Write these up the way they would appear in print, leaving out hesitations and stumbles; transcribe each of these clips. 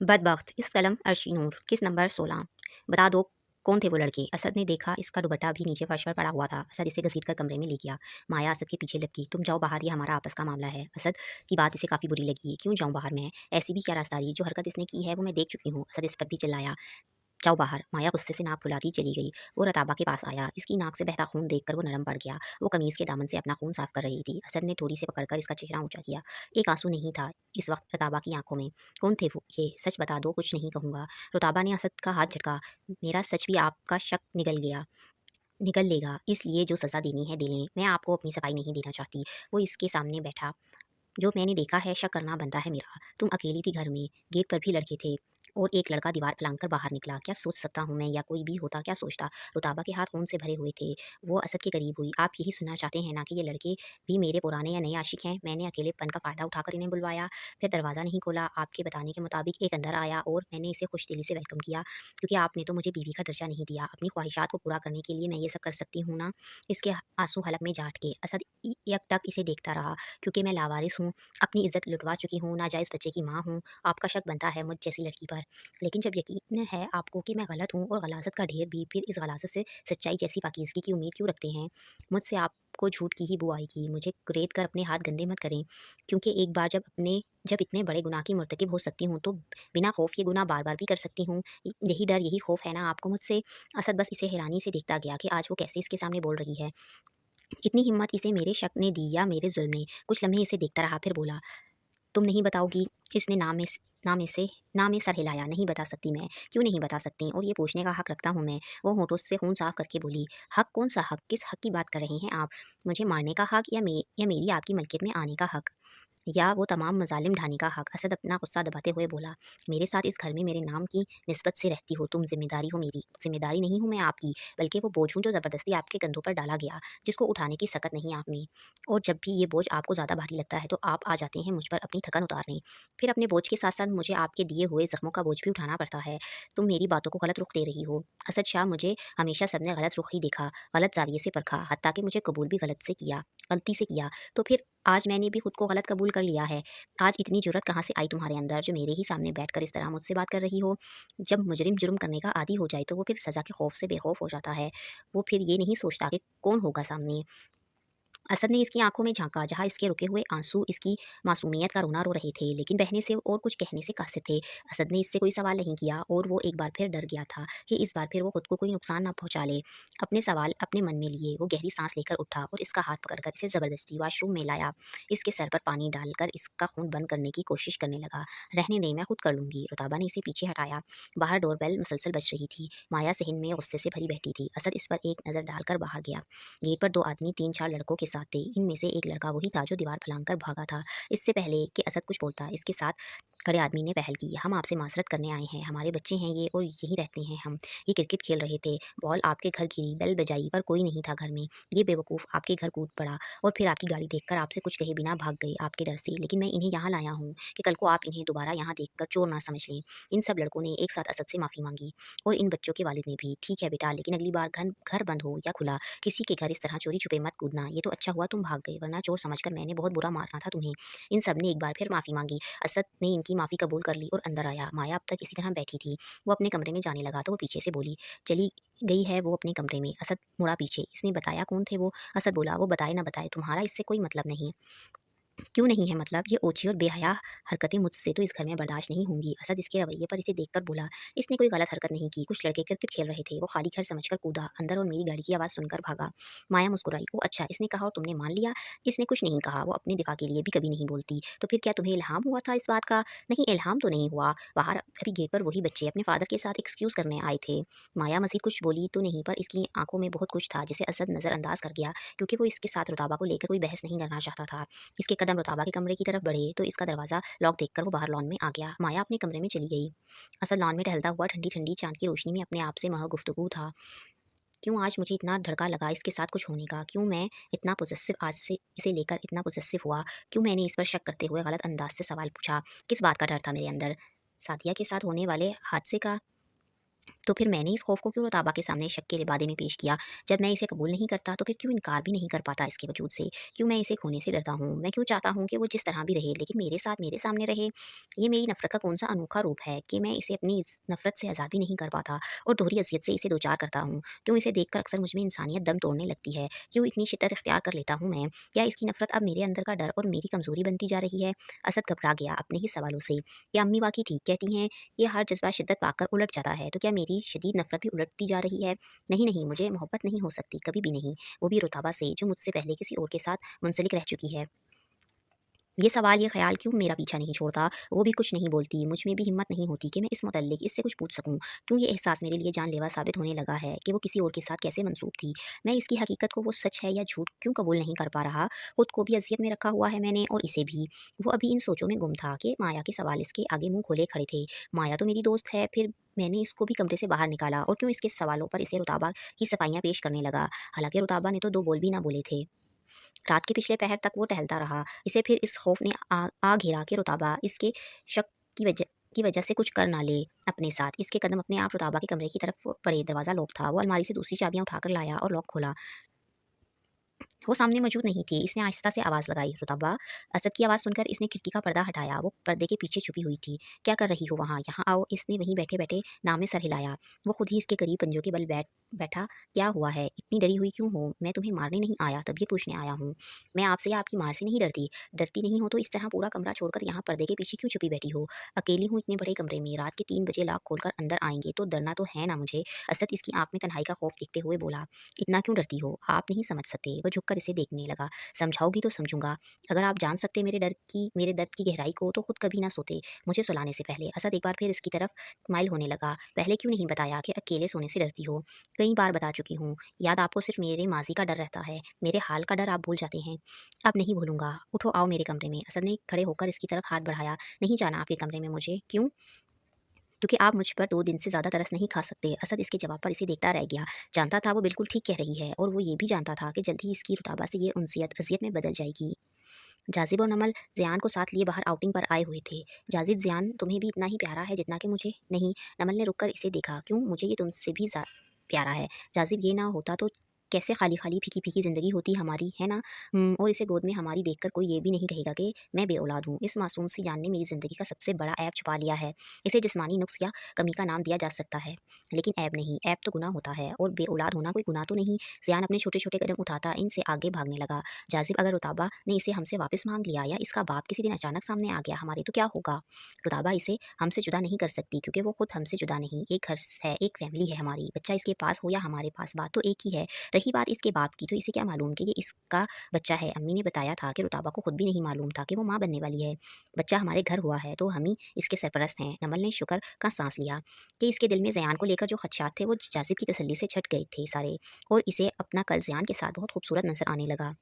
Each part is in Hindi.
बदबख्त इस कलम अर्शी नूर किस नंबर 16। बता दो कौन थे वो लड़के। असद ने देखा इसका दुपट्टा भी नीचे फर्श पर पड़ा हुआ था। असद इसे घसीट कर कमरे में ले गया। माया असद के पीछे लपकी। तुम जाओ बाहर, ये हमारा आपस का मामला है। असद की बात इसे काफी बुरी लगी। क्यों जाऊं बाहर मैं? ऐसी भी क्या राजदारी? जो हरकत इसने की है वो मैं देख चुकी हूँ। असद इस पर भी चिल्लाया। जाओ बाहर। माया गुस्से से नाक फुलाती चली गई। वो रताबा के पास आया। इसकी नाक से बहता खून देखकर वो नरम पड़ गया। वो कमीज के दामन से अपना खून साफ कर रही थी। असद ने थोड़ी से पकड़कर इसका चेहरा ऊंचा किया। एक आंसू नहीं था इस वक्त रताबा की आंखों में। कौन थे वो? ये सच बता दो, कुछ नहीं कहूंगा। रताबा ने असद का हाथ झटका। मेरा सच भी आपका शक निकल लेगा, इसलिए जो सजा देनी है दे लें। मैं आपको अपनी सफाई नहीं देना चाहती। वो इसके सामने बैठा। जो मैंने देखा है शक करना बनता है मेरा। तुम अकेली थी घर में, गेट पर भी लड़के थे और एक लड़का दीवार फलांग कर बाहर निकला। क्या सोच सकता हूँ मैं, या कोई भी होता क्या सोचता? रुताबा के हाथ खून से भरे हुए थे। वो असद के करीब हुई। आप यही सुनना चाहते हैं ना कि ये लड़के भी मेरे पुराने या नए आशिक हैं? मैंने अकेलेपन का फ़ायदा उठाकर इन्हें बुलवाया। फिर दरवाज़ा नहीं खोला। आपके बताने के मुताबिक एक अंदर आया और मैंने इसे खुश दिली से वेलकम किया, क्योंकि आपने तो मुझे बीवी का दर्जा नहीं दिया। अपनी ख्वाहिशात को पूरा करने के लिए मैं ये सब कर सकती हूँ ना? इसके आंसू हलक में जा अटके। असद यकटक इसे देखता रहा। क्योंकि मैं लावारिस हूँ, अपनी इज़्ज़त लुटवा चुकी हूँ, नाजायज़ बच्चे की माँ हूँ। आपका शक बनता है मुझ जैसी लड़की पर। लेकिन जब यकीन है आपको कि मैं गलत हूँ और गलाज़त का ढेर भी, फिर इस गलाज़त से सच्चाई जैसी पाकीज़गी की उम्मीद क्यों रखते हैं? मुझसे आपको झूठ की ही बू आएगी। मुझे कुरेद कर अपने हाथ गंदे मत करें, क्योंकि एक बार जब इतने बड़े गुनाह की मुर्तकिब हो सकती हूँ, तो बिना खौफ ये गुनाह बार-बार भी कर सकती हूँ। यही डर, यही खौफ है ना आपको मुझसे? असद बस इसे हैरानी से देखता गया कि आज वो कैसे इसके सामने बोल रही है। इतनी हिम्मत इसे मेरे शक ने दी या मेरे ज़ुल्म ने? कुछ लम्हे इसे देखता रहा, फिर बोला, तुम नहीं बताओगी? इसने ना में सर हिलाया। नहीं बता सकती मैं। क्यों नहीं बता सकती? और ये पूछने का हक रखता हूँ मैं। वो होठों से खून साफ करके बोली। हक? कौन सा हक? किस हक की बात कर रहे हैं आप? मुझे मारने का हक, या मेरी आपकी मलकियत में आने का हक? या वो तमाम मज़ालिम ढाने का हक? असद अपना गुस्सा दबाते हुए बोला, मेरे साथ इस घर में मेरे नाम की निस्बत से रहती हो तुम, ज़िम्मेदारी हो मेरी। ज़िम्मेदारी नहीं हूँ मैं आपकी, बल्कि वो बोझ हूँ जो ज़बरदस्ती आपके कंधों पर डाला गया, जिसको उठाने की सकत नहीं आप में। और जब भी ये बोझ आपको ज़्यादा भारी लगता है, तो आप आ जाते हैं मुझ पर अपनी थकन उतारने। फिर अपने बोझ के साथ-साथ मुझे आपके दिए हुए ज़ख्मों का बोझ भी उठाना पड़ता है। तुम मेरी बातों को गलत रुख दे रही हो। असद शाह, मुझे हमेशा सबने गलत रुख ही देखा, गलत ज़ाविये से परखा, हत्ता कि मुझे कबूल भी गलती से किया। तो फिर आज मैंने भी खुद को गलत कबूल कर लिया है। आज इतनी जुर्रत कहाँ से आई तुम्हारे अंदर, जो मेरे ही सामने बैठकर इस तरह मुझसे बात कर रही हो? जब मुजरिम जुर्म करने का आदी हो जाए, तो वो फिर सज़ा के खौफ से बेखौफ हो जाता है। वो फिर ये नहीं सोचता कि कौन होगा सामने। असद ने इसकी आंखों में झांका, जहाँ इसके रुके हुए आंसू इसकी मासूमियत का रोना रो रहे थे, लेकिन बहने से और कुछ कहने से कासिर थे। असद ने इससे कोई सवाल नहीं किया, और वो एक बार फिर डर गया था कि इस बार फिर वो खुद को कोई नुकसान ना पहुंचा ले। अपने सवाल अपने मन में लिए वो गहरी सांस लेकर उठा और इसका हाथ पकड़कर इसे जबरदस्ती वॉशरूम में लाया। इसके सर पर पानी डालकर इसका खून बंद करने की कोशिश करने लगा। रहने नहीं, मैं खुद कर लूंगी। रुताबा ने इसे पीछे हटाया। बाहर डोरबेल मुसलसल बज रही थी। माया सहन में गुस्से से भरी बैठी थी। असद इस पर एक नज़र डालकर बाहर गया। गेट पर 2 आदमी 3-4 लड़कों के साथ थे। इनमें से एक लड़का वही था जो दीवार फलांग कर भागा था। इससे पहले कि असद कुछ बोलता, इसके साथ खड़े आदमी ने पहल की। हम आपसे माज़रत करने आए हैं। हमारे बच्चे हैं ये, और यहीं रहते हैं हम। ये क्रिकेट खेल रहे थे। बॉल आपके घर गिरी, बेल बजाई, पर कोई नहीं था घर में। ये बेवकूफ़ आपके घर कूद पड़ा और फिर आपकी गाड़ी देखकर आपसे कुछ कहे बिना भाग गए आपके डर से। लेकिन मैं इन्हें यहाँ लाया हूँ कि कल को आप इन्हें दोबारा यहाँ देखकर चोर ना समझ लें। इन सब लड़कों ने एक साथ असद से माफ़ी माँगी, और इन बच्चों के वालिद ने भी। ठीक है बेटा, लेकिन अगली बार घर बंद हो या खुला, किसी के घर इस तरह चोरी छुपे मत कूदना। ये तो अच्छा हुआ तुम भाग गए, वरना चोर समझकर मैंने बहुत बुरा मारना था तुम्हें। इन सब ने एक बार फिर माफ़ी माँगी। असद ने इनकी माफ़ी कबूल कर ली और अंदर आया। माया अब तक इसी तरह बैठी थी। वो अपने कमरे में जाने लगा तो वो पीछे से बोली, चली गई है वो अपने कमरे में। असद मुड़ा पीछे। इसने बताया कौन थे वो? असद बोला, वो बताए ना बताए तुम्हारा इससे कोई मतलब नहीं। क्यों नहीं है मतलब? ये ओछी और बेहया हरकतें मुझसे तो इस घर में बर्दाश्त नहीं होंगी। असद इसके रवैये पर इसे देखकर बोला, इसने कोई गलत हरकत नहीं की। कुछ लड़के क्रिकेट खेल रहे थे, वो खाली घर समझकर कूदा अंदर और मेरी गाड़ी की आवाज़ सुनकर भागा। माया मुस्कुराई। ओ अच्छा, इसने कहा और तुमने मान लिया? इसने कुछ नहीं कहा, वो अपने दिफा के लिए भी कभी नहीं बोलती। तो फिर क्या तुम्हें इल्हाम हुआ था इस बात का? नहीं, इल्हाम तो नहीं हुआ। बाहर अभी गेट पर वही बच्चे अपने फादर के साथ एक्सक्यूज़ करने आए थे। माया मज़ीद कुछ बोली तो नहीं, पर इसकी आंखों में बहुत कुछ था जिसे असद नज़रअंदाज कर गया, क्योंकि वो इसके साथ रुताबा को लेकर कोई बहस नहीं करना चाहता था। इसके कदम रुताबा के कमरे की तरफ बढ़े तो इसका दरवाज़ा लॉक देखकर वो बाहर लॉन में आ गया। माया अपने कमरे में चली गई। असद लॉन में टहलता हुआ ठंडी-ठंडी चाँद की रोशनी में अपने आप से महगुफ्तगू था। क्यों आज मुझे इतना धड़का लगा इसके साथ कुछ होने का? क्यों मैं इतना पॉसेसिव आज से इसे लेकर इतना पॉसेसिव हुआ? क्यों मैंने इस पर शक करते हुए गलत अंदाज से सवाल पूछा? किस बात का डर था मेरे अंदर? सादिया के साथ होने वाले हादसे का? तो फिर मैंने इस खौफ को क्यों रुताबा के सामने शक के लिबादे में पेश किया? जब मैं इसे कबूल नहीं करता तो फिर क्यों इनकार भी नहीं कर पाता इसके वजूद से? क्यों मैं इसे खोने से डरता हूँ? मैं क्यों चाहता हूँ कि वो जिस तरह भी रहे लेकिन मेरे साथ मेरे सामने रहे? ये मेरी नफ़रत का कौन-सा अनोखा रूप है कि मैं इसे अपनी इस नफ़रत से आज़ाद भी नहीं कर पाता और दोहरी अज़ियत से इसे दो-चार करता हूँ? क्यों इसे देखकर अक्सर मुझ में इंसानियत दम तोड़ने लगती है? क्यों इतनी शिद्दत इख्तियार कर लेता हूँ मैं? क्या इसकी नफ़रत अब मेरे अंदर का डर और मेरी कमज़ोरी बनती जा रही है? असद घबरा गया अपने ही सवालों से। क्या अम्मी वाक़ई ठीक कहती हैं? ये हर जज़्बा शिद्दत पाकर उलट जाता है, तो क्या मेरी शदीद नफ़रत भी उलटती जा रही है? नहीं, नहीं, मुझे मोहब्बत नहीं हो सकती, कभी भी नहीं। वो भी रुताबा से, जो मुझसे पहले किसी और के साथ मुंसलिक रह चुकी है। ये सवाल, ये ख़्याल क्यों मेरा पीछा नहीं छोड़ता? वो भी कुछ नहीं बोलती, मुझ में भी हिम्मत नहीं होती कि मैं इस मुतल्लिक़ इससे कुछ पूछ सकूँ। क्यों ये एहसास मेरे लिए जानलेवा साबित होने लगा है कि वो किसी और के साथ कैसे मंसूब थी? मैं इसकी हकीकत को वो सच है या झूठ क्यों कबूल नहीं कर पा रहा? खुद को भी अज़ियत में रखा हुआ है मैंने और इसे भी। वो अभी इन सोचों में गुम था कि माया के सवाल इसके आगे मुँह खोले खड़े थे। माया तो मेरी दोस्त है, फिर मैंने इसको भी कमरे से बाहर निकाला और क्यों इसके सवालों पर इसे रुताबा की सफाइयाँ पेश करने लगा। हालाँकि रुताबा ने तो 2 बोल भी ना बोले थे। रात के पिछले पहर तक वो टहलता रहा। इसे फिर इस खौफ ने आ घेरा कि रुताबा इसके शक की वजह से कुछ कर ना ले अपने साथ। इसके कदम अपने आप रुताबा के कमरे की तरफ बढ़े। दरवाज़ा लॉक था। वो अलमारी से दूसरी चाबियाँ उठाकर लाया और लॉक खोला। वो सामने मौजूद नहीं थी। इसने आहिस्ता से आवाज़ लगाई, "रुतबा।" असद की आवाज़ सुनकर इसने खिड़की का पर्दा हटाया। वो पर्दे के पीछे छुपी हुई थी। "क्या कर रही हो वहाँ? यहाँ आओ।" इसने वहीं बैठे-बैठे नाम में सर हिलाया। वो खुद ही इसके करीब पंजों के बल बैठा। "क्या हुआ है? इतनी डरी हुई क्यों हो? मैं तुम्हें मारने नहीं आया, तबीयत पूछने आया हूँ। मैं आपसे या आपकी मार से नहीं डरती। डरती नहीं हो तो इस तरह पूरा कमरा छोड़कर यहाँ पर्दे के पीछे क्यों छुपी बैठी हो? अकेली हूँ इतने बड़े कमरे में। रात के 3 बजे लॉक खोलकर अंदर आएँगे तो डरना तो है ना मुझे?" असद इसकी आँख में तन्हाई का खौफ देखते हुए बोला। "इतना क्यों डरती हो? आप नहीं समझ सकते।" वो झुककर इसे देखने लगा। समझाओगी तो समझूँगा। अगर आप जान सकते मेरे दर्द की गहराई को तो खुद कभी ना सोते, मुझे सुलाने से पहले। असद एक बार फिर इसकी तरफ माइल होने लगा। पहले क्यों नहीं बताया कि अकेले सोने से डरती हो? कई बार बता चुकी हूँ। याद आपको सिर्फ़ मेरे माज़ी का डर रहता है, मेरे हाल का डर आप भूल जाते हैं। अब नहीं भूलूँगा। उठो आओ मेरे कमरे में। असद ने खड़े होकर इसकी तरफ हाथ बढ़ाया। नहीं जाना आपके कमरे में मुझे। क्यों? क्योंकि आप मुझ पर 2 दिन से ज़्यादा तरस नहीं खा सकते। असद इसके जवाब पर इसे देखता रह गया। जानता था वो बिल्कुल ठीक कह रही है और वो ये भी जानता था कि जल्द ही इसकी रुताबा से ये उनसियत अज़ियत में बदल जाएगी। जाज़िब और नमल ज़ियान को साथ लिए बाहर आउटिंग पर आए हुए थे। जाज़िब, ज़ियान तुम्हें भी इतना ही प्यारा है जितना कि मुझे? नहीं। नमल ने रुककर इसे देखा। क्यों? मुझे ये तुमसे भी प्यारा है। जाज़िब, ये ना होता तो कैसे खाली-खाली, फीकी-फीकी ज़िंदगी होती हमारी, है ना? और इसे गोद में हमारी देखकर कोई ये भी नहीं कहेगा कि मैं बेऔलाद हूँ। इस मासूम सी जान ने मेरी ज़िंदगी का सबसे बड़ा ऐब छुपा लिया है। इसे जिस्मानी नुक्स या कमी का नाम दिया जा सकता है, लेकिन ऐब नहीं। ऐब तो गुनाह होता है और बेऔलाद होना कोई गुनाह तो नहीं। ज़ियान अपने छोटे-छोटे कदम उठाता इनसे आगे भागने लगा। जाज़िब, अगर रुताबा ने इसे हमसे वापस माँग लिया या इसका बाप किसी दिन अचानक सामने आ गया हमारे, तो क्या होगा? रुताबा इसे हमसे जुदा नहीं कर सकती क्योंकि वो खुद हमसे जुदा नहीं। एक घर है, एक फैमिली है हमारी। बच्चा इसके पास हो या हमारे पास, बात तो एक ही है। रही बात इसके बाप की, तो इसे क्या मालूम कि ये इसका बच्चा है? अम्मी ने बताया था कि रुताबा को खुद भी नहीं मालूम था कि वो माँ बनने वाली है। बच्चा हमारे घर हुआ है तो हम ही इसके सरपरस्त हैं। नमल ने शुक्र का साँस लिया कि इसके दिल में ज़यान को लेकर जो खदशात थे वो जाज़िब की तसल्ली से छँट गए थे सारे और इसे अपना कल ज़यान के साथ बहुत खूबसूरत नज़र आने लगा।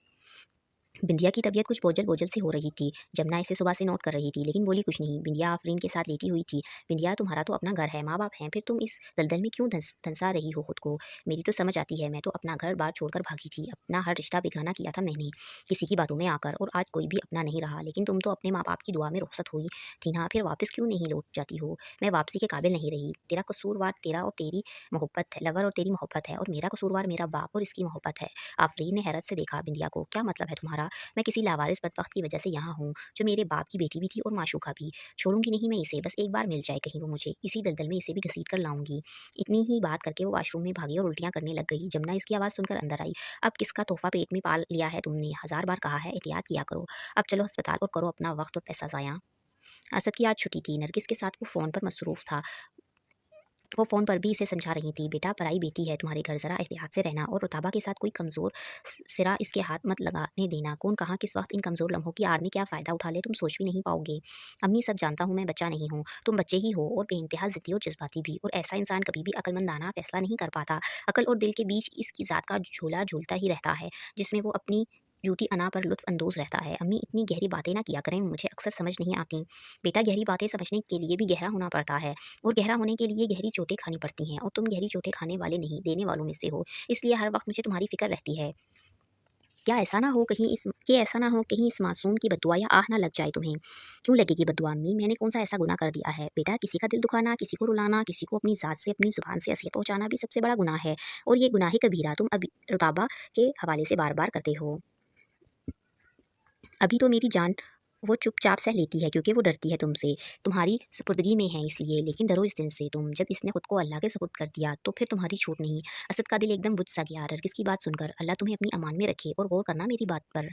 बिंदिया की तबीयत कुछ बोझल-बोझल सी हो रही थी। जमुना इसे सुबह से नोट कर रही थी, लेकिन बोली कुछ नहीं। बिंदिया आफरीन के साथ लेटी हुई थी। बिंदिया, तुम्हारा तो अपना घर है, माँ-बाप हैं, फिर तुम इस दलदल में क्यों धंसा रही हो खुद को? मेरी तो समझ आती है, मैं तो अपना घर-बार छोड़कर भागी थी। अपना हर रिश्ता बेगाना किया था मैंने, किसी की बातों में आकर, और आज कोई भी अपना नहीं रहा। लेकिन तुम तो अपने माँ-बाप की दुआ में रुखसत हुई थी ना, फिर वापस क्यों नहीं लौट जाती हो? मैं वापसी के काबिल नहीं रही। तेरा कसूरवार तेरा और तेरी मोहब्बत है, लवर और तेरी मोहब्बत है, और मेरा कसूरवार मेरा बाप और इसकी मोहब्बत है। आफरीन ने हैरत से देखा बिंदिया को। क्या मतलब है तुम्हारा? मैं किसी लावारिस बदबख्त की वजह से यहाँ हूँ, जो मेरे बाप की बेटी भी थी और माशूका भी। छोड़ूँगी नहीं मैं इसे, बस एक बार मिल जाए कहीं वो मुझे, इसी दलदल में इसे भी घसीट कर लाऊँगी। इतनी ही बात करके वो वॉशरूम में भागी और उल्टियाँ करने लग गई। जमुना इसकी आवाज़ सुनकर अंदर आई। अब किसका तोहफ़ा पेट में पाल लिया है तुमने? हज़ार बार कहा है एहतियात किया करो। अब चलो अस्पताल और करो अपना वक़्त और पैसा ज़ाया। असद की आज छुट्टी थी। नरगिस के साथ वो फ़ोन पर मसरूफ़ था। वो फ़ोन पर भी इसे समझा रही थी, बेटा पराई बेटी है तुम्हारे घर, ज़रा एहतियात से रहना, और रुताबा के साथ कोई कमज़ोर सिरा इसके हाथ मत लगाने देना। कौन कहाँ किस वक़्त इन कमज़ोर लम्हों की आड़ में क्या फ़ायदा उठा ले, तुम सोच भी नहीं पाओगे। अम्मी, सब जानता हूँ, मैं बच्चा नहीं हूँ, तुम बच्चे ही हो और बेइंतहा ज़िद्दी और जज़्बाती भी, और ऐसा इंसान कभी भी अक्लमंदाना फ़ैसला नहीं कर पाता। अक़ल और दिल के बीच इसकी ज़ात का झूला झूलता ही रहता है, जिसमें वो अपनी झूठी अना पर लुत्फ़ अंदोज़ रहता है। अम्मी, इतनी गहरी बातें ना किया करें, मुझे अक्सर समझ नहीं आती। बेटा, गहरी बातें समझने के लिए भी गहरा होना पड़ता है। और गहरा होने के लिए गहरी चोटें खानी पड़ती हैं, और तुम गहरी चोटें खाने वाले नहीं, देने वालों में से हो। इसलिए हर वक़्त मुझे तुम्हारी फ़िक्र रहती है। ऐसा ना हो कहीं इस मासूम की बद्दुआ या आह ना लग जाए तुम्हें। क्यों लगेगी बद्दुआ अम्मी? मैंने कौन सा ऐसा गुनाह कर दिया है? बेटा, किसी का दिल दुखाना, किसी को रुलाना, किसी को अपनी ज़ात से अपनी ज़ुबान से अज़ियत पहुँचाना भी सबसे बड़ा गुनाह है, और ये गुनाह कबीरा तुम अभी रुताबा के हवाले से बार-बार करते हो। अभी तो मेरी जान वो चुपचाप सह लेती है क्योंकि वो डरती है तुमसे, तुम्हारी सुपुर्दगी में है इसलिए, लेकिन डरो इस दिन से तुम। जब इसने खुद को अल्लाह के सुपुर्द कर दिया तो फिर तुम्हारी छूट नहीं। असद का दिल एकदम बुझ सा गया। नरगिस की बात सुनकर। अल्लाह तुम्हें अपनी अमान में रखे, और गौर करना मेरी बात पर।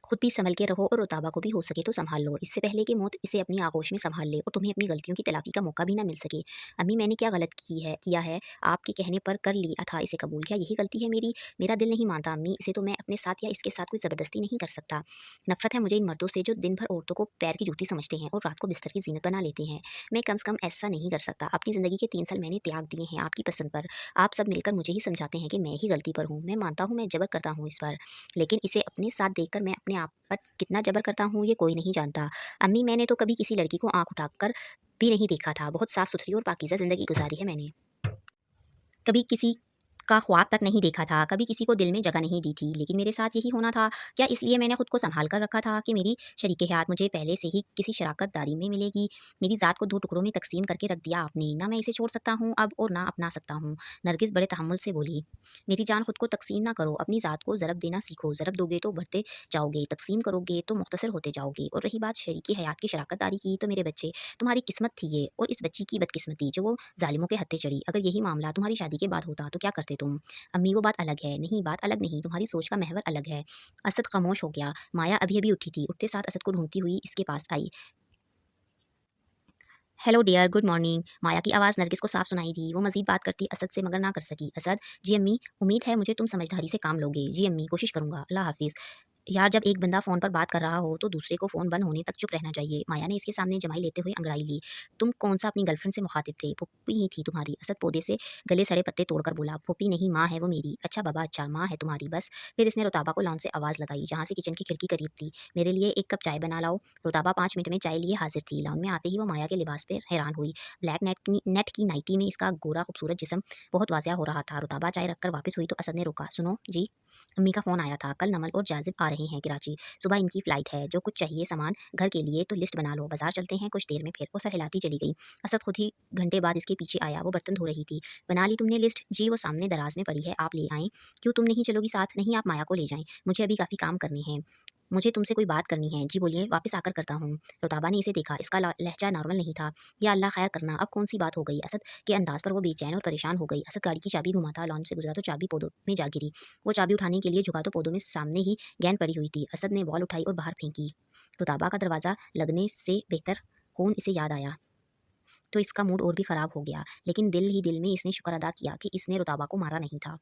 खुद भी संभल के रहो और रुताबा को भी हो सके तो संभाल लो, इससे पहले कि मौत इसे अपनी आगोश में संभाल ले और तुम्हें अपनी गलतियों की तलाफी का मौका भी ना मिल सके। अम्मी, मैंने क्या गलत किया है? आपके कहने पर कर लिया था इसे कबूल, क्या यही गलती है मेरी? मेरा दिल नहीं मानता अम्मी, इसे तो मैं अपने साथ या इसके साथ कोई ज़बरदस्ती नहीं कर सकता। नफरत है मुझे इन मर्दों से जो दिन भर औरतों को पैर की जूती समझते हैं और रात को बिस्तर की जीनत बना लेते हैं। मैं कम से कम ऐसा नहीं कर सकता। अपनी ज़िंदगी के 3 साल मैंने त्याग दिए हैं आपकी पसंद पर। आप सब मिलकर मुझे ही समझाते हैं कि मैं ही गलती पर हूँ। मैं मानता हूँ मैं जबर करता हूँ इस पर, लेकिन इसे अपने साथ देखकर मैं अपने आप पर कितना जबर करता हूँ ये कोई नहीं जानता। अम्मी, मैंने तो कभी किसी लड़की को आँख उठाकर भी नहीं देखा था। बहुत साफ-सुथरी और पाकीज़ा ज़िंदगी गुज़ारी है मैंने। कभी किसी का ख्वाब तक नहीं देखा था, कभी किसी को दिल में जगह नहीं दी थी, लेकिन मेरे साथ यही होना था। क्या इसलिए मैंने खुद को सँभाल कर रखा था कि मेरी शरीके हयात मुझे पहले से ही किसी शराकत-दारी में मिलेगी? मेरी ज़ात को 2 टुकड़ों में तक़सीम करके रख दिया आपने। ना मैं इसे छोड़ सकता हूँ अब और ना अपना सकता हूँ। नरगिस बड़े तहम्मुल से बोली, मेरी जान, खुद को तक़सीम ना करो, अपनी ज़ात को ज़रब देना सीखो। ज़रब दोगे तो बढ़ते जाओगे, तक़सीम करोगे तो मुख्तसर होते जाओगे। और रही बात शरीके हयात की शराकत-दारी की, तो मेरे बच्चे, तुम्हारी किस्मत थी ये, और इस बच्ची की बदकिस्मती जो वो ज़ालिमों के हत्थे चढ़ी। अगर यही मामला तुम्हारी शादी के बाद होता तो क्या करते तुम? अम्मी, वो बात अलग है। नहीं, बात अलग नहीं, तुम्हारी सोच का महवर अलग है। असद खामोश हो गया। माया अभी-अभी उठी थी, उठते साथ असद को ढूँढती हुई इसके पास आई। Hello dear, good morning. Maya की आवाज़ नरगिस को साफ सुनाई दी। वो मज़ीद बात करती असद से मगर ना कर सकी। असद, जी अम्मी, उम्मीद है मुझे तुम समझदारी से काम लोगे। जी अम्मी, कोशिश करूँगा। अल्लाह हाफ़िज़। यार, जब एक बंदा फ़ोन पर बात कर रहा हो तो दूसरे को फ़ोन बंद होने तक चुप रहना चाहिए। माया ने इसके सामने जमाई लेते हुए अंगड़ाई ली। तुम कौन-सा अपनी गर्लफ्रेंड से मुखातिब थे? फूफी ही थी तुम्हारी। असद पौधे से गले सड़े पत्ते तोड़कर बोला, फूफी नहीं, माँ है वो मेरी। अच्छा बाबा, अच्छा, माँ है तुम्हारी बस। फिर इसने रुताबा को लॉन से आवाज़ लगाई, जहाँ से किचन की खिड़की करीब थी। मेरे लिए 1 कप चाय बना लाओ। रुताबा 5 मिनट में चाय लिए हाज़िर थी। लॉन में आते ही वो माया के लिबास पर हैरान हुई। ब्लैक नेट की नाइटी में इसका गोरा खूबसूरत जिस्म बहुत वाज़िह हो रहा था। रुताबा चाय रखकर वापस हुई तो असद ने रोका। सुनो जी, अम्मी का फ़ोन आया था। कल नमल और जाज़िब आ रहे हैं कराची। सुबह इनकी फ़्लाइट है। जो कुछ चाहिए सामान घर के लिए तो लिस्ट बना लो। बाज़ार चलते हैं कुछ देर में फिर। वो सर हिलाती चली गई। असद खुद ही घंटे बाद इसके पीछे आया। वो बर्तन धो रही थी। बना ली तुमने लिस्ट? जी, वो सामने दराज में पड़ी है, आप ले आएँ। क्यों, तुम नहीं चलोगी साथ? नहीं, आप माया को ले जाएँ। मुझे अभी काफ़ी काम करने हैं। मुझे तुमसे कोई बात करनी है। जी बोलिए, वापस आकर करता हूँ। रुताबा ने इसे देखा। इसका लहजा नॉर्मल नहीं था। या अल्लाह खैर करना, अब कौन-सी बात हो गई? असद के अंदाज़ पर वो बेचैन और परेशान हो गई। असद गाड़ी की चाबी घुमाता लॉन से गुज़रा तो चाबी पौधों में जा गिरी। वो चाबी उठाने के लिए झुका तो पौधों में सामने ही गेंद पड़ी हुई थी। असद ने बॉल उठाई और बाहर फेंकी। रुताबा का दरवाज़ा लगने से बेहतर फ़ोन इसे याद आया तो इसका मूड और भी ख़राब हो गया। लेकिन दिल ही दिल में इसने शुक्र अदा किया कि इसने रुताबा को मारा नहीं था।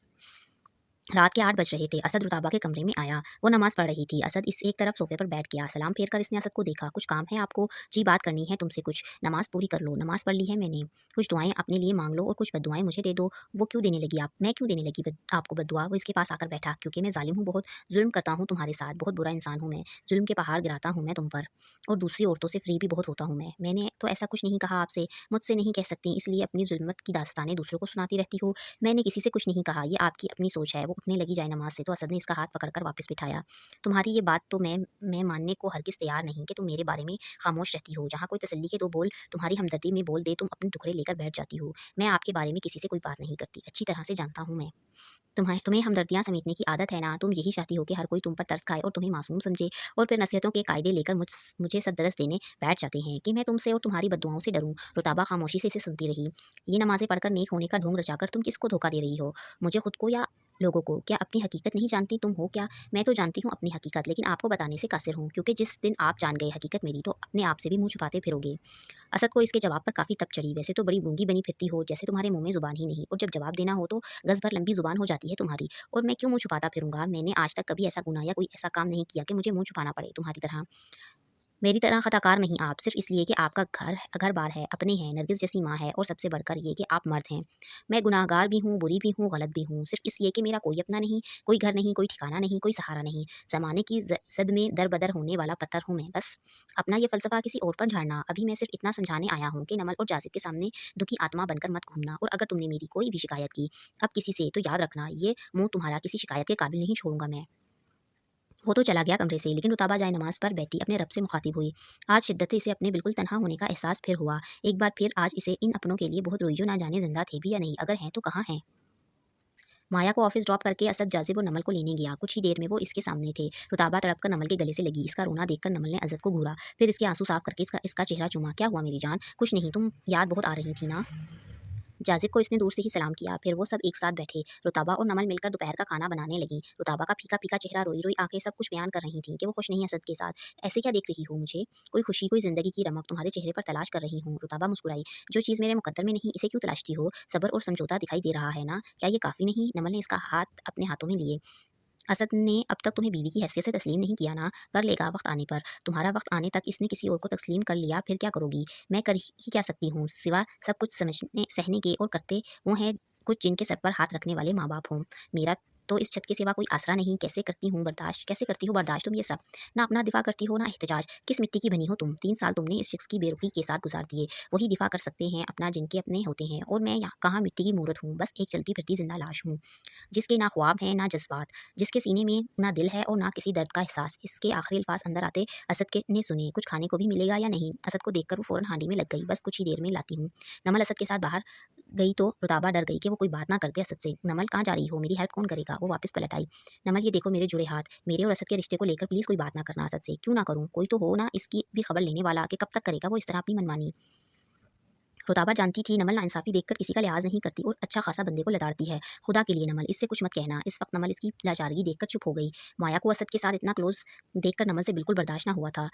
रात के 8 बज रहे थे। असद रुताबा के कमरे में आया। वो नमाज़ पढ़ रही थी। असद इस एक तरफ सोफ़े पर बैठ गया। सलाम फेर कर इसने असद को देखा। कुछ काम है आपको? जी, बात करनी है तुमसे कुछ। नमाज़ पूरी कर लो। नमाज़ पढ़ ली है मैंने। कुछ दुआएँ अपने लिए माँग लो और कुछ बद्दुआएँ मुझे दे दो। वो क्यों देने लगी आप? मैं क्यों देने लगी आपको बद्दुआ? वो इसके पास आकर बैठा। क्योंकि मैं ज़ालिम हूँ, बहुत ज़ुल्म करता हूँ तुम्हारे साथ, बहुत बुरा इंसान हूँ मैं। ज़ुल्म के पहाड़ गिराता हूँ मैं तुम पर, और दूसरी औरतों से फ्री भी बहुत होता हूँ मैं। मैंने तो ऐसा कुछ नहीं कहा आपसे, मुझसे नहीं कह सकती, इसलिए अपनी ज़ुल्मत की दास्तानें दूसरों को सुनाती रहती हो। मैंने किसी से कुछ नहीं कहा, ये आपकी अपनी सोच है। वो उठने लगी जाए-नमाज़ से तो असद ने इसका हाथ पकड़कर वापस बिठाया। तुम्हारी ये बात तो मैं मानने को हरगिज़ तैयार नहीं कि तुम मेरे बारे में खामोश रहती हो। जहाँ कोई तसल्ली के 2 बोल तुम्हारी हमदर्दी में बोल दे, तुम अपने टुकड़े लेकर बैठ जाती हो। मैं आपके बारे में किसी से कोई बात नहीं करती, अच्छी तरह से जानता हूँ मैं। तुम्हें हमदर्दियाँ समेटने की आदत है ना, तुम यही चाहती हो कि हर कोई तुम पर तरस खाए और तुम्हें मासूम समझे, और फिर नसीहतों के कायदे लेकर मुझे सद्दरस देने बैठ जाते हैं कि मैं तुमसे और तुम्हारी बद्दुआओं से डरूं। रुताबा खामोशी से इसे सुनती रही। ये नमाज़ें पढ़कर नेक होने का ढोंग रचाकर तुम किसको धोखा दे रही हो? मुझे खुद को या लोगों को? क्या अपनी हकीकत नहीं जानती तुम हो क्या? मैं तो जानती हूँ अपनी हकीकत, लेकिन आपको बताने से कासिर हूँ, क्योंकि जिस दिन आप जान गए हकीकत मेरी, तो अपने आप से भी मुँह छुपाते फिरोगे। असद को इसके जवाब पर काफ़ी तप चढ़ी। वैसे तो बड़ी गूंगी बनी फिरती हो, जैसे तुम्हारे मुँह में ज़ुबान ही नहीं, और जब जवाब देना हो तो गज़ भर लंबी ज़ुबान हो जाती है तुम्हारी। और मैं क्यों मुँह छुपाता फिरूँगा? मैंने आज तक कभी ऐसा गुनाह या कोई ऐसा काम नहीं किया कि मुझे मुँह छुपाना पड़े तुम्हारी तरह। मेरी तरह ख़ताकार नहीं आप, सिर्फ़ इसलिए कि आपका घर-बार है, अपने हैं, नरगिस जैसी माँ है, और सबसे बढ़कर ये कि आप मर्द हैं। मैं गुनाहगार भी हूँ, बुरी भी हूँ, गलत भी हूँ, सिर्फ़ इसलिए कि मेरा कोई अपना नहीं, कोई घर नहीं, कोई ठिकाना नहीं, कोई सहारा नहीं। ज़माने की ज़द में दर-बदर होने वाला पत्थर हूँ मैं, बस। अपना ये फ़लसफ़ा किसी और पर झाड़ना। अभी मैं सिर्फ़ इतना समझाने आया हूँ कि नमल और जासिब के सामने दुखी आत्मा बनकर मत घूमना, और अगर तुमने मेरी कोई भी शिकायत की अब किसी से, तो याद रखना, ये मुँह तुम्हारा किसी शिकायत के काबिल नहीं छोड़ूँगा मैं। वो तो चला गया कमरे से, लेकिन रुताबा जाए नमाज पर बैठी अपने रब से मुखातिब हुई। आज शिद्दत से इसे अपने बिल्कुल तन्हा होने का एहसास फिर हुआ। एक बार फिर आज इसे इन अपनों के लिए बहुत रोई जो ना जाने जिंदा थे भी या नहीं, अगर हैं तो कहाँ हैं। माया को ऑफिस ड्रॉप करके असद जाजिब और नमल को लेने गया। कुछ ही देर में वो इसके सामने थे। रुताबा तड़प कर नमल के गले से लगी। इसका रोना देखकर नमल ने असद को घूरा, फिर इसके आंसू साफ करके इसका इसका चेहरा चूमा। क्या हुआ मेरी जान? कुछ नहीं, तुम याद बहुत आ रही थी ना। जाजिब को इसने दूर से ही सलाम किया। फिर वो सब एक साथ बैठे। रुताबा और नमल मिलकर दोपहर का खाना बनाने लगी। रुताबा का फीका फीका चेहरा, रोई रोई आंखें सब कुछ बयान कर रही थी कि वो खुश नहीं है असद के साथ। ऐसे क्या देख रही हो मुझे? कोई खुशी, कोई जिंदगी की रमक तुम्हारे चेहरे पर तलाश कर रही हूँ। रुताबा मुस्कुराई। जो चीज़ मेरे मुकद्दर में नहीं, इसे क्यों तलाशती हो? सब्र और समझौता दिखाई दे रहा है ना? क्या ये काफ़ी नहीं? नमल ने इसका हाथ अपने हाथों में लिए। असद ने अब तक तुम्हें बीवी की हैसियत से तस्लीम नहीं किया ना? कर लेगा वक्त आने पर। तुम्हारा वक्त आने तक इसने किसी और को तस्लीम कर लिया, फिर क्या करोगी? मैं कर ही क्या सकती हूँ सिवा सब कुछ समझने सहने के, और करते वो हैं कुछ जिनके सर पर हाथ रखने वाले माँ बाप हों। मेरा तो इस छत के सिवा कोई आसरा नहीं। कैसे करती हूँ बर्दाश्त, कैसे करती हो बर्दाश्त तुम ये सब? ना अपना दिफा करती हो ना एहतजाज। किस मिट्टी की बनी हो तुम? 3 साल तुमने इस शख्स की बेरुखी के साथ गुजार दिए। वही दिफा कर सकते हैं अपना जिनके अपने होते हैं, और मैं यहाँ कहाँ मिट्टी की मूरत हूँ, बस एक चलती फिरती जिंदा लाश हूँ, जिसके ना ख्वाब हैं ना जज्बात, जिसके सीने में ना दिल है और ना किसी दर्द का एहसास। इसके आखिरी अल्फाज अंदर आते असद के ने सुने। कुछ खाने को भी मिलेगा या नहीं? असद को देखकर वो फौरन हांडी में लग गई। बस कुछ ही देर में लाती हूँ। नमल असद के साथ बाहर गई तो रुताबा डर गई कि वो कोई बात ना करते असद से। नमल कहाँ जा रही हो? मेरी हेल्प कौन करेगा? वो वापस पलट आई। नमल ये देखो मेरे जुड़े हाथ, मेरे और असद के रिश्ते को लेकर प्लीज कोई बात ना करना असद से। क्यों ना करूँ? कोई तो हो ना इसकी भी खबर लेने वाला, कि कब तक करेगा वो इस तरह अपनी मनमानी। रुताबा जानती थी नमल नाइंसाफ़ी देखकर किसी का लिहाज़ नहीं करती और अच्छा खासा बंदे को लताड़ती है। खुदा के लिए नमल, इससे कुछ मत कहना। इस वक्त नमल इसकी लाचारगी देखकर चुप हो गई। माया को असद के साथ इतना क्लोज़ देखकर नमल से बिल्कुल बर्दाश्त ना हुआ था।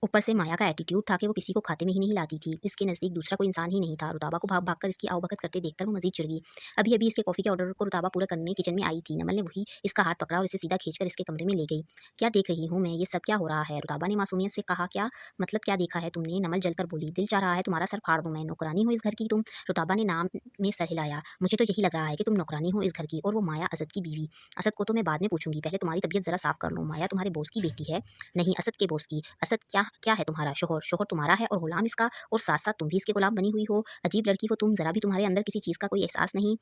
ऊपर से माया का एटीट्यूड था कि वो किसी को खाते में ही नहीं लाती थी। इसके नज़दीक दूसरा कोई इंसान ही नहीं था। रुताबा को भाग भाग कर इसकी आवभगत करते देखकर वो मज़ीद चिढ़ गई। अभी अभी इसके कॉफ़ी के ऑर्डर को रुताबा पूरा करने किचन में आई थी। नमल ने वही इसका हाथ पकड़ा और इसे सीधा खींचकर इसके कमरे में ले गई। क्या देख रही हूँ मैं? ये सब क्या हो रहा है? रुताबा ने मासूमियत से कहा। क्या मतलब क्या देखा है तुमने? नमल जलकर बोली। दिल चाह रहा है तुम्हारा सर फाड़ दूं मैं। नौकरानी हो इस घर की तुम? रुताबा ने नाम में सर हिलाया। मुझे तो यही लग रहा है कि तुम नौकरानी हो इस घर की, और वो माया असद की बीवी। असद को तो मैं बाद में पूछूंगी, पहले तुम्हारी तबीयत जरा साफ कर लो। माया तुम्हारे बॉस की बेटी है? नहीं, असद के बॉस की। असद क्या क्या है तुम्हारा? शोहर। शोहर तुम्हारा है और गुलाम इसका, और साथ साथ तुम भी इसके गुलाम बनी हुई हो। अजीब लड़की हो तुम। जरा भी तुम्हारे अंदर किसी चीज़ का कोई एहसास नहीं,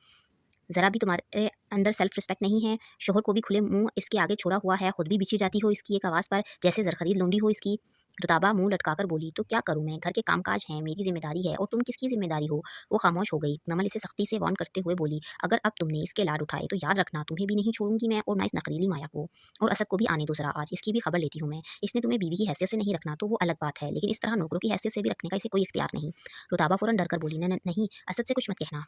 जरा भी तुम्हारे अंदर सेल्फ रिस्पेक्ट नहीं है। शोहर को भी खुले मुंह इसके आगे छोड़ा हुआ है, खुद भी बिछी जाती हो इसकी एक आवाज़ पर, जैसे जरखरीद लोंडी हो इसकी। रुताबा मुंह लटकाकर बोली। तो क्या करूं मैं? घर के कामकाज हैं, मेरी जिम्मेदारी है, और तुम किसकी जिम्मेदारी हो? वो खामोश हो गई। नमल इसे सख्ती से वार्न करते हुए बोली। अगर अब तुमने इसके लाड उठाए तो याद रखना तुम्हें भी नहीं छोड़ूंगी मैं, और ना इस नखरीली माया को। और असद को भी आने दो जरा, आज इसकी भी खबर लेती हूँ मैं। इसने तुम्हें बीवी की हैसियत से नहीं रखना तो वो अलग बात है, लेकिन इस तरह नौकरों की हैसियत से भी रखने का इसे कोई इख्तियार नहीं। रुताबा फौरन डर कर बोली। नहीं, असद से कुछ मत कहना।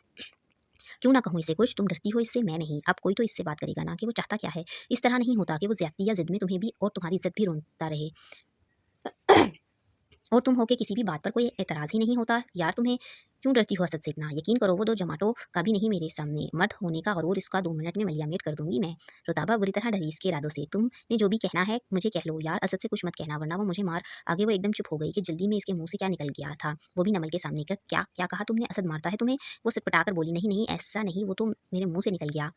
क्यों ना कहूँ इसे कुछ? तुम डरती हो इससे, मैं नहीं। अब कोई तो इससे बात करेगा ना, कि वो चाहता क्या है। इस तरह नहीं होता कि वो ज्यादती या जिद में तुम्हें भी और तुम्हारी इज्जत भी रोनता रहे, और तुम हो के किसी भी बात पर कोई एतराज़ ही नहीं होता। यार तुम्हें क्यों डरती हो असद से इतना? यकीन करो वो 2 जमाटों का भी नहीं मेरे सामने। मर्द होने का गरूर इसका 2 मिनट में मलियामेट कर दूंगी मैं। रुताबा बुरी तरह डरी इसके इरादों से। तुमने जो भी कहना है मुझे कह लो यार, असद से कुछ मत कहना वरना वो मुझे मार। आगे वो एकदम चुप हो गई कि जल्दी में इसके मुंह से क्या निकल गया था, वो भी नमल के सामने। क्या क्या कहा तुमने? असद मारता है तुम्हें? वो सिटपटाकर बोली। नहीं नहीं, ऐसा नहीं, वो तो मेरे मुंह से निकल गया।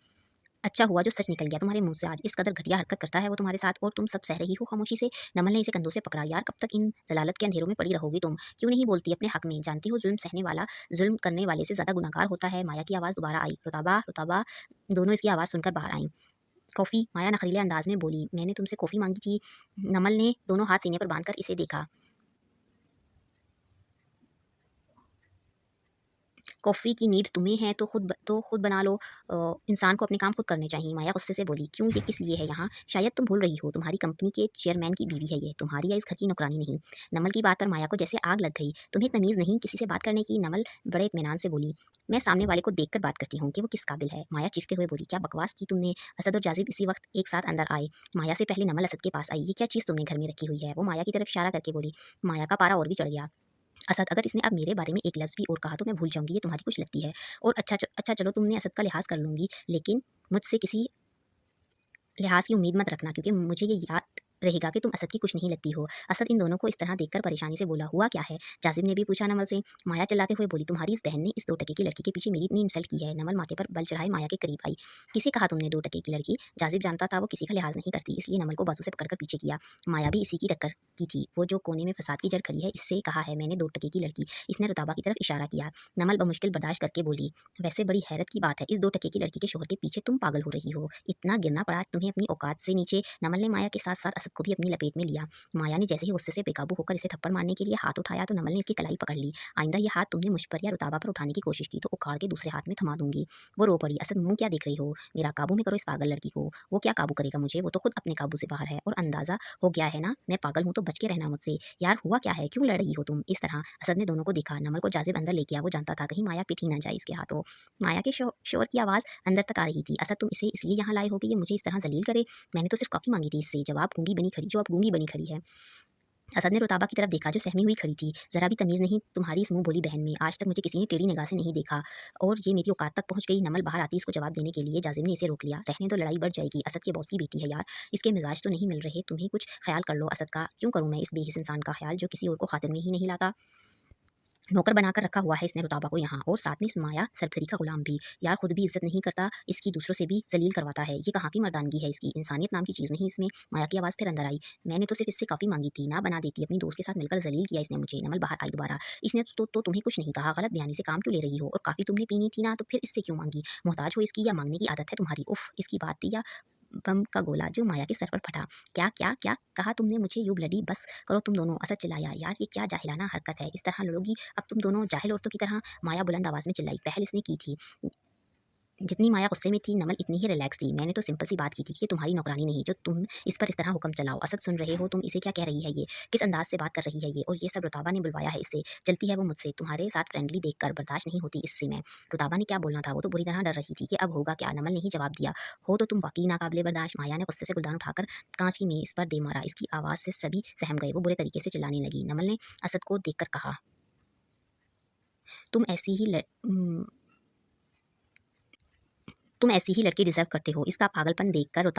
अच्छा हुआ जो सच निकल गया तुम्हारे मुँह से आज। इस कदर घटिया हरकत करता है वो तुम्हारे साथ, और तुम सब सह रही हो खामोशी से। नमल ने इसे कंधों से पकड़ा। यार कब तक इन ज़लालत के अंधेरों में पड़ी रहोगी तुम? क्यों नहीं बोलती अपने हक में? जानती हो ज़ुल्म सहने वाला ज़ुल्म करने वाले से ज़्यादा गुनहगार होता है। माया की आवाज़ दोबारा आई। रुताबा, रुताबा। दोनों इसकी आवाज़ सुनकर बाहर आईं। कॉफ़ी? माया नखरीले अंदाज में बोली। मैंने तुमसे कॉफ़ी मांगी थी। नमल ने दोनों हाथ सीने पर बांधकर इसे देखा। कॉफ़ी की नीड तुम्हें है तो खुद बना लो। इंसान को अपने काम खुद करने चाहिए। माया गुस्से से बोली। क्यों? ये किस लिए है यहाँ? शायद तुम भूल रही हो, तुम्हारी कंपनी के चेयरमैन की बीवी है ये, तुम्हारी या इस घर की नौकरानी नहीं। नमल की बात पर माया को जैसे आग लग गई। तुम्हें तमीज़ नहीं किसी से बात करने की? नमल बड़े इत्मीनान से बोली। मैं सामने वाले को देखकर बात करती हूँ कि वो किस काबिल है। माया चीखते हुए बोली। क्या बकवास की तुमने? असद और जाजिब इसी वक्त एक साथ अंदर आए। माया से पहले नमल असद के पास आई। ये क्या चीज़ तुमने घर में रखी हुई है? वो माया की तरफ इशारा करके बोली। माया का पारा और भी चढ़ गया। असद, अगर इसने अब मेरे बारे में एक लफ्ज़ भी और कहा तो मैं भूल जाऊँगी, ये तुम्हारी कुछ लगती है। और अच्छा चलो तुमने असद का लिहाज़ कर लूँगी, लेकिन मुझसे किसी लिहाज़ की उम्मीद मत रखना, क्योंकि मुझे ये याद रहेगा कि तुम असद की कुछ नहीं लगती हो। असद इन दोनों को इस तरह देखकर परेशानी से बोला, हुआ क्या है? जाजिब ने भी पूछा नमल से। माया चिल्लाते हुए बोली, तुम्हारी इस बहन ने इस 2 टके की लड़की के पीछे मेरी इतनी इंसल्ट की है। नमल माथे पर बल चढ़ाए माया के करीब आई। किसे कहा तुमने 2 टके की लड़की? जाजिब जानता था वो किसी का लिहाज नहीं करती, इसलिए नमल को बाजू से पकड़कर पीछे किया। माया भी इसी की टक्कर की थी, वो जो कोने में फसाद की जड़ खड़ी है, इससे कहा है मैंने 2 टके की लड़की। इसने रुताबा की तरफ इशारा किया। नमल बमुश्किल बर्दाश्त करके बोली, वैसे बड़ी हैरत की बात है, इस 2 टके की लड़की के शोहर के पीछे तुम पागल हो रही हो। इतना गिरना पड़ा तुम्हें अपनी औकात से नीचे। नमल ने माया के साथ साथ असद को भी अपनी लपेट में लिया। माया ने जैसे ही गुस्से से बेकाबू होकर इसे थप्पड़ मारने के लिए हाथ उठाया तो नमल ने इसकी कलाई पकड़ ली। आइंदा ये हाथ तुमने मुझ पर या रुताबा पर उठाने की कोशिश की तो उखाड़ के दूसरे हाथ में थमा दूंगी। वो रो पड़ी, असद मुंह क्या देख रही हो? मेरा काबू में करो इस पागल लड़की को। वो क्या काबू करेगा मुझे? वो तो खुद अपने काबू से बाहर है और अंदाजा हो गया है ना मैं पागल हूँ, तो बच के रहना मुझसे। यार हुआ क्या है, क्यों लड़ रही हो तुम इस तरह? असद ने दोनों को देखा। नमल को जाजिब अंदर ले गया। वो जानता था कहीं माया पिट ही ना जाए इसके हाथों। माया के शोर की आवाज़ अंदर तक आ रही थी। असद तुम इसे इसलिए यहाँ लाए हो कि ये मुझे इस तरह जलील करे? मैंने तो सिर्फ काफ़ी मांगी थी इससे, जवाब गूंगी बनी खड़ी, जो अब गूंगी बनी खड़ी है। असद ने रुताबा की तरफ देखा जो सहमी हुई खड़ी थी। जरा भी तमीज़ नहीं तुम्हारी इस मुंह बोली बहन में। आज तक मुझे किसी ने टेढ़ी निगाह से नहीं देखा और ये मेरी औकात तक पहुंच गई। नमल बाहर आती इसको जवाब देने के लिए जाजिम ने इसे रोक लिया। रहने तो लड़ाई बढ़ जाएगी, असद के बॉस की बेटी है यार, इसके मिजाज तो नहीं मिल रहे। तुम्हें कुछ ख्याल कर लो असद का। क्यों करूँ मैं इस बेहिस इंसान का ख्याल जो किसी और को खातिर में ही नहीं लाता? नौकर बनाकर रखा हुआ है इसने रुताबा को यहाँ, और साथ में इस माया सरफरी का गुलाम भी। यार खुद भी इज्जत नहीं करता, इसकी दूसरों से भी जलील करवाता है। ये कहाँ की मर्दानगी है इसकी? इंसानियत नाम की चीज़ नहीं इसमें। माया की आवाज़ फिर अंदर आई। मैंने तो सिर्फ इससे काफ़ी मांगी थी, ना बना देती, अपनी दोस्त के साथ मिलकर जलील किया इसने मुझे। नमल बाहर आई दोबारा। इसने तो तुम्हें कुछ नहीं कहा, गलत बयानी से काम क्यों ले रही हो? और काफ़ी तुमने पीनी थी ना, तो फिर इससे क्यों मांगी? मोहताज हो इसकी या मांगने की आदत है तुम्हारी? उफ, इसकी बात थी या बम का गोला जो माया के सर पर फटा। क्या क्या क्या कहा तुमने मुझे? यू ब्लडी बस करो तुम दोनों, असद चिल्लाया। यार ये क्या जाहिलाना हरकत है, इस तरह लड़ोगी अब तुम दोनों जाहिल औरतों की तरह? माया बुलंद आवाज में चिल्लाई। पहल इसने की थी। जितनी माया गुस्से में थी नमल इतनी ही रिलैक्स थी। मैंने तो सिंपल सी बात की थी कि तुम्हारी नौकरानी नहीं जो तुम इस पर इस तरह हुक्म चलाओ। असद सुन रहे हो तुम? इसे क्या कह रही है ये? किस अंदाज से बात कर रही है ये? और ये सब रुताबा ने बुलवाया है इसे। चलती है वो मुझसे, तुम्हारे साथ फ्रेंडली देखकर बर्दाश्त नहीं होती इससे मैं। रुताबा ने क्या बोलना था, वो तो बुरी तरह डर रही थी कि अब होगा क्या। नमल ने ही जवाब दिया, हो तो तुम वाकई नाकाबिले बर्दाश्त। माया ने गुस्से से गुलदान उठाकर कांच की मेज पर दे मारा। इसकी आवाज़ से सभी सहम गए। वो बुरे तरीके से चिल्लाने लगी। नमल ने असद को देखकर कहा, तुम ऐसी ही तुम ऐसी ही लड़की डिज़र्व करते हो। इसका पागलपन देखकर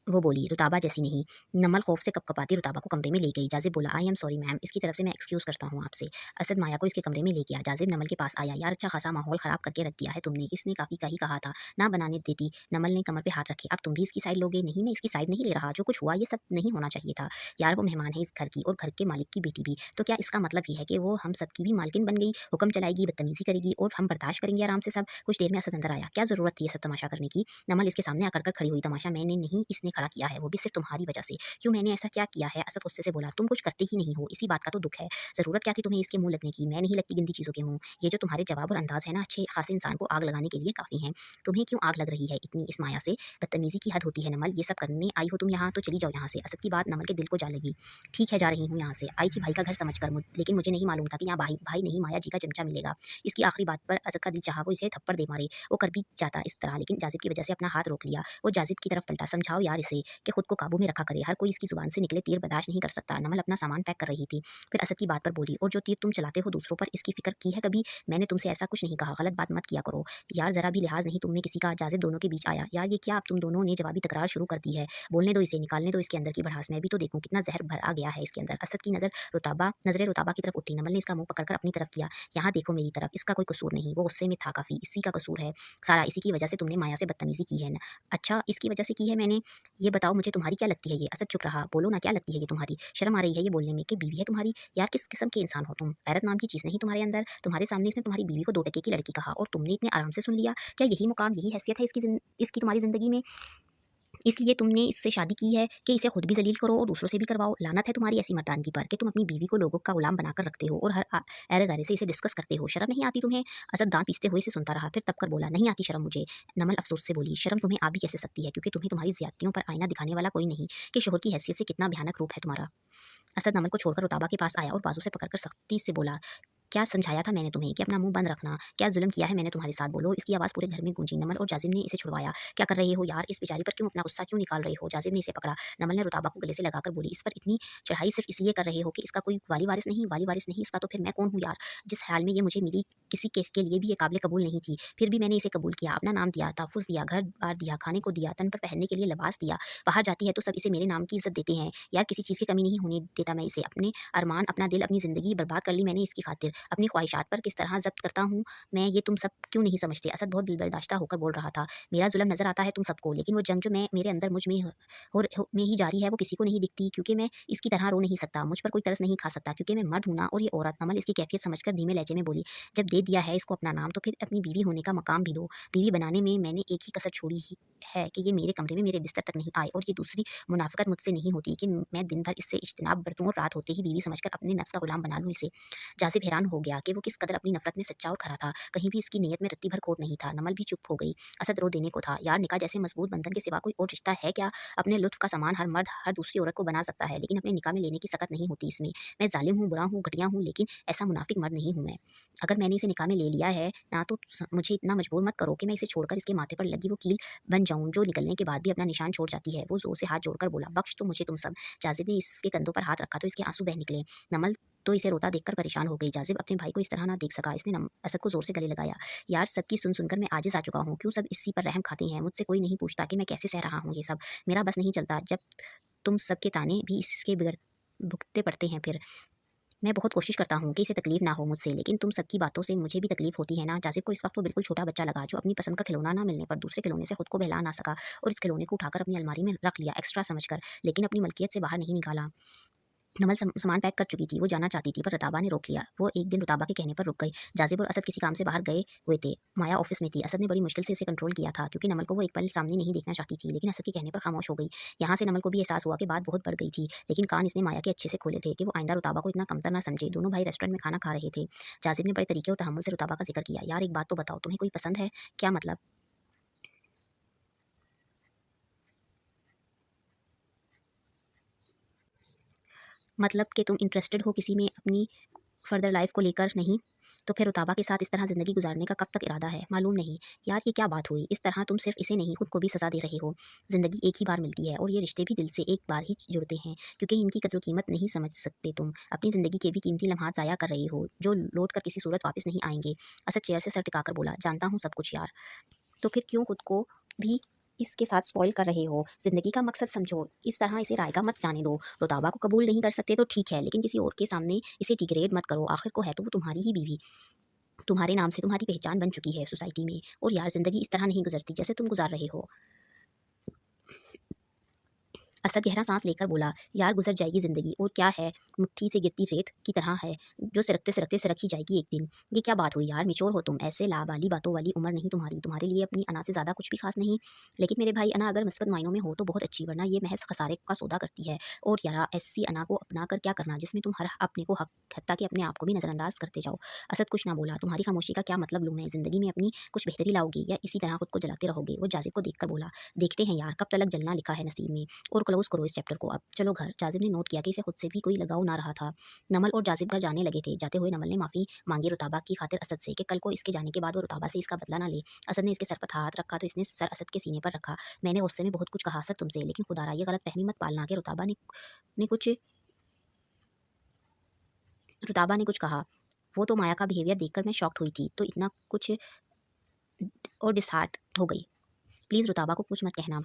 वो बोली, रुताबा जैसी नहीं। नमल खौफ से कपकपाती रुताबा को कमरे में ले गई। जाजिब बोला, आई एम सॉरी मैम, इसकी तरफ से मैं एक्सक्यूज़ करता हूँ आपसे। असद माया को इसके कमरे में ले गया। जाजिब नमल के पास आया। यार अच्छा खासा माहौल ख़राब करके रख दिया है तुमने, इसने काफ़ी का ही कहा था ना बनाने देती। नमल ने कमर पे हाथ रखे। अब तुम भी इसकी साइड लोगे? नहीं, मैं इसकी साइड नहीं ले रहा, जो कुछ हुआ ये सब नहीं होना चाहिए था। यार वो मेहमान है इस घर की और घर के मालिक की बेटी भी, तो क्या इसका मतलब ये है कि वो हम सब की भी मालकिन बन गई? हुक्म चलाएगी, बदतमीजी करेगी और हम बर्दाश्त करेंगे आराम से सब? कुछ देर में असद अंदर आया। क्या ज़रूरत थी ये सब तमाशा करने की? नमल इसके सामने आकर खड़ी हुई। तमाशा मैंने नहीं, इसने खड़ा किया है, वो भी सिर्फ तुम्हारी वजह से। क्यों, मैंने ऐसा क्या किया है? असद गुस्से से बोला, तुम कुछ करते ही नहीं हो, इसी बात का तो दुख है। ज़रूरत क्या थी तुम्हें इसके मुंह लगने की? मैं नहीं लगती गंदी चीज़ों के मुंह। ये जो तुम्हारे जवाब और अंदाज है ना, अच्छे खासे इंसान को आग लगाने के लिए काफ़ी हैं। तुम्हें क्यों आग लग रही है इतनी इस माया से? बदतमीजी की हद होती है नमल, ये सब करने आई हो तुम यहाँ? तो चली जाओ यहाँ से। असद की बात नमल के दिल को जा लगी। ठीक है जा रही हूँ यहाँ से, आई थी भाई का घर समझ कर, लेकिन मुझे नहीं मालूम था कि यहाँ भाई भाई नहीं माया जी का चमचा मिलेगा। इसकी आखिरी बात पर असद का दिल चाहा वो इसे थप्पड़ दे मारे। वो कर भी जाता इस तरह, लेकिन जाजिब की वजह से अपना हाथ रोक लिया। वो जाजिब की तरफ पलटा। समझाओ यार इसे कि खुद को काबू में रखा करे, हर कोई इसकी जुबान से निकले तीर बर्दाश्त नहीं कर सकता। नमल अपना सामान पैक कर रही थी, फिर असद की बात पर बोली, और जो तीर तुम चलाते हो दूसरों पर, इसकी फिक्र की है कभी? मैंने तुमसे ऐसा कुछ नहीं कहा, गलत बात मत किया करो यार, जरा भी लिहाज नहीं तुम में किसी का। जाजिब दोनों के बीच आया। यार ये क्या, अब तुम दोनों ने जवाबी तकरार शुरू कर दी है? बोलने दो इसे, निकालने दो इसके अंदर की भड़ास, मैं भी तो देखूं कितना जहर भर आ गया है इसके अंदर। असद की नजरें रुताबा की तरफ उठी। नमल ने इसका मुंह पकड़कर अपनी तरफ किया। यहाँ देखो मेरी तरफ, इसका कोई कसूर नहीं, वो गुस्से में था काफ़ी, इसी का कसूर है सारा, इसी की वजह से तुमने माया से बदतमीजी की है ना? अच्छा इसकी वजह से की है मैंने? ये बताओ मुझे, तुम्हारी क्या लगती है ये? असद चुप रहा। बोलो ना, क्या लगती है ये तुम्हारी? शर्म आ रही है ये बोलने में कि बीवी है तुम्हारी? यार किस किस्म के इंसान हो तुम? गैरत नाम की चीज़ नहीं तुम्हारे अंदर? तुम्हारे सामने इसने तुम्हारी बीवी को 2 टके की लड़की कहा और तुमने इतने आराम से सुन लिया? क्या यही मुकाम, यही हैसियत है इसकी तुम्हारी ज़िंदगी में? इसलिए तुमने इससे शादी की है कि इसे खुद भी ज़लील करो और दूसरों से भी करवाओ? लानत है तुम्हारी ऐसी मर्दानगी पर कि तुम अपनी बीवी को लोगों का गुलाम बनाकर रखते हो और हर ऐरे गैरे से इसे डिस्कस करते हो। शर्म नहीं आती तुम्हें? असद दांत पीसते हुए इसे सुनता रहा, फिर तब कर बोला, नहीं आती शर्म मुझे। नमल अफसोस से बोली, शर्म तुम्हें आ भी कैसे सकती है, क्योंकि तुम्हें तुम्हारी ज्यादतियों पर आईना दिखाने वाला कोई नहीं कि शोहर की हैसियत से कितना भयानक रूप है तुम्हारा। असद नमल को छोड़कर रुताबा के पास आया और बाजू से पकड़कर सख्ती से बोला, क्या समझाया था मैंने तुम्हें कि अपना मुँह बंद रखना? क्या ज़ुल्म किया है मैंने तुम्हारे साथ बोलो? इसकी आवाज़ पूरे घर में गूंजी। नमल और जाज़िम ने इसे छुड़वाया। क्या कर रहे हो यार? इस बेचारी पर क्यों अपना गुस्सा क्यों निकाल रहे हो? जाज़िम ने इसे पकड़ा। नमल ने रुताबा को गले से लगाकर बोली, इस पर इतनी चढ़ाई सिर्फ़ इसलिए कर रहे हो कि इसका कोई वाली वारिस नहीं, इसका तो फिर मैं कौन हूँ यार? जिस हाल में ये मुझे मिली किसी के लिए भी ये काबिल कबूल नहीं थी। फिर भी मैंने इसे कबूल किया, अपना नाम दिया, तहफ़्फ़ुज़ दिया, घर-बार दिया, खाने को दिया, तन पर पहनने के लिए लिबास दिया। बाहर जाती है तो सब इसे मेरे नाम की इज़्ज़त देते हैं। यार किसी चीज़ की कमी नहीं होने देता मैं इसे। अपने अरमान, अपना दिल, अपनी ज़िंदगी बर्बाद कर ली मैंने इसकी खातिर। अपनी ख्वाहिशात पर किस तरह ज़ब्त करता हूँ मैं, ये तुम सब क्यों नहीं समझते? असद बहुत दिलबर्दाश्ता होकर बोल रहा था। मेरा ज़ुल्म नज़र आता है तुम सबको, लेकिन वो जंग जो मैं मेरे अंदर मुझ में हो में ही जारी है वो किसी को नहीं दिखती, क्योंकि मैं इसकी तरह रो नहीं सकता, मुझ पर कोई तरस नहीं खा सकता, क्योंकि मैं मर्द हूँ ना। और ये औरत नमल इसकी कैफियत समझकर धीमे लहजे में बोली, जब दे दिया है इसको अपना नाम तो फिर अपनी बीवी होने का मकाम भी दो। बीवी बनाने में मैंने एक ही कसर छोड़ी ही है कि ये मेरे कमरे में मेरे बिस्तर तक नहीं आए, और ये दूसरी मुनाफ़िकत मुझसे नहीं होती कि मैं दिन भर इससे इज्तिनाब बरतूँ और रात होते ही बीवी समझकर अपने नफ्स का गुलाम बना लूँ इसे। जाज़िब हैरान हो गया कि वो किस कदर अपनी नफ़रत में सच्चा और खरा था। कहीं भी इसकी नीयत में रत्ती भर खोट नहीं था। नमल भी चुप हो गई। असद रो देने को था। यार निकाह जैसे मज़बूत बंधन के सिवा कोई और रिश्ता है क्या? अपने लुत्फ़ का सामान हर मर्द हर दूसरी औरत को बना सकता है, लेकिन अपने निकाह में लेने की सकत नहीं होती इसमें। मैं ज़ालिम हूँ, बुरा हूँ, घटिया हूँ, लेकिन ऐसा मुनाफ़िक मर्द नहीं हूँ मैं। अगर मैंने इसे निकाह में ले लिया है ना, तो मुझे इतना मजबूर मत करो कि मैं इसे छोड़कर इसके माथे पर लगी वो कील बन जाऊँ, जो निकलने के बाद भी अपना निशान छोड़ जाती है। वो ज़ोर से हाथ जोड़कर बोला, बख्श दो मुझे तुम सब। जाज़िब ने इसके कंधों पर हाथ रखा तो इसके आंसू बह निकले। नमल तो इसे रोता देखकर परेशान हो गई। जाज़िब अपने भाई को इस तरह ना देख सका। इसने असद को ज़ोर से गले लगाया। यार सबकी सुन-सुन कर मैं आजिज़ आ चुका हूँ। क्यों सब इसी पर रहम खाते हैं? मुझसे कोई नहीं पूछता कि मैं कैसे सह रहा हूँ ये सब। मेरा बस नहीं चलता जब तुम सबके ताने भी इसके बिगड़ भुगतने पड़ते हैं फिर। मैं बहुत कोशिश करता हूँ कि इसे तकलीफ ना हो मुझसे, लेकिन तुम सबकी बातों से मुझे भी तकलीफ होती है ना। जाज़िब को इस वक्त वो बिल्कुल छोटा बच्चा लगा, जो अपनी पसंद का खिलौना ना मिलने पर दूसरे खिलौने से खुद को बहला ना सका, और इस खिलौने को उठाकर अपनी अलमारी में रख लिया एक्स्ट्रा समझकर, लेकिन अपनी मलकियत से बाहर नहीं निकाला। नमल सामान पैक कर चुकी थी, वो जाना चाहती थी, पर रुताबा ने रोक लिया। वो एक दिन रुताबा के कहने पर रुक गई। जाज़िब और असद किसी काम से बाहर गए हुए थे। माया ऑफिस में थी। असद ने बड़ी मुश्किल से उसे कंट्रोल किया था, क्योंकि नमल को वो एक पल सामने नहीं देखना चाहती थी, लेकिन असद के कहने पर खामोश हो गई। यहाँ से नमल को भी एहसास हुआ कि बात बहुत बढ़ गई थी, लेकिन कान इसने माया के अच्छे से खोले थे कि वो आइंदा रुताबा को इतना कमतर ना समझे। दोनों भाई रेस्टोरेंट में खाना खा रहे थे। जाज़िब ने बड़े तरीके और तहम्मुल से रुताबा का जिक्र किया। यार एक बात तो बताओ, तुम्हें कोई पसंद है? क्या मतलब? मतलब कि तुम इंटरेस्टेड हो किसी में अपनी फर्दर लाइफ को लेकर? नहीं। तो फिर रुताबा के साथ इस तरह ज़िंदगी गुजारने का कब तक इरादा है? मालूम नहीं। यार ये क्या बात हुई? इस तरह तुम सिर्फ़ इसे नहीं खुद को भी सज़ा दे रहे हो। ज़िंदगी एक ही बार मिलती है, और ये रिश्ते भी दिल से एक बार ही जुड़ते हैं, क्योंकि इनकी कद्र-कीमत नहीं समझ सकते तुम। अपनी ज़िंदगी के भी कीमती लम्हात ज़ाया कर रहे हो, जो लौट कर किसी सूरत वापस नहीं आएँगे। असद चेयर से सर टिकाकर बोला, जानता हूँ सब कुछ यार। तो फिर क्यों खुद को भी इसके साथ स्पॉइल कर रहे हो? ज़िंदगी का मकसद समझो, इस तरह इसे रायगा मत जाने दो। रुताबा को कबूल नहीं कर सकते तो ठीक है, लेकिन किसी और के सामने इसे डिग्रेड मत करो। आखिर को है तो वो तुम्हारी ही बीवी। तुम्हारे नाम से तुम्हारी पहचान बन चुकी है सोसाइटी में, और यार ज़िंदगी इस तरह नहीं गुजरती जैसे तुम गुजार रहे हो। असद गहरा सांस लेकर बोला, यार गुजर जाएगी ज़िंदगी, और क्या है, मुट्ठी से गिरती रेत की तरह है, जो सिरकते-सिरकते सिरक ही जाएगी एक दिन। ये क्या बात हुई यार, मैच्योर हो तुम, ऐसे लाबाली बातों वाली उम्र नहीं तुम्हारी। तुम्हारे लिए अपनी अना से ज़्यादा कुछ भी खास नहीं। लेकिन मेरे भाई, अना अगर मुस्बत मायनों में हो तो बहुत अच्छी, वरना ये महज़ खसारे का सौदा करती है। और यार ऐसी अना को अपना कर क्या करना, जिसमें तुम हर अपने को हक हत्ता कि अपने आप को भी नज़रअंदाज करते जाओ। असद कुछ ना बोला। तुम्हारी खामोशी का क्या मतलब लूँ मैं? ज़िंदगी में अपनी कुछ बेहतरी लाओगे या इसी तरह खुद को जलाते रहोगे? वो जाज़िब को देखकर बोला, देखते हैं यार कब तलक जलना लिखा है नसीब में। और क्लोज़ करो इस चैप्टर को अब, चलो घर। जाज़िब ने नोट किया कि इसे खुद से भी कोई लगाव ना रहा था। नमल और जाज़िब घर जाने लगे थे। जाते हुए नमल ने माफ़ी मांगी रुताबा की खातिर असद से, कि कल को इसके जाने के बाद वो रुताबा से इसका बदला ना ले। असद ने इसके सर पर हाथ रखा तो इसने सर असद के सीने पर रखा। मैंने गुस्से में बहुत कुछ कहा असद तुमसे, लेकिन खुदारा ये गलतफ़हमी मत पालना कि ने कुछ रुताबा ने कुछ कहा। वो तो माया का बिहेवियर देखकर मैं शॉक्ड हुई थी, तो इतना कुछ और डिसहार्ट हो गई। प्लीज़ रुताबा को कुछ मत कहना।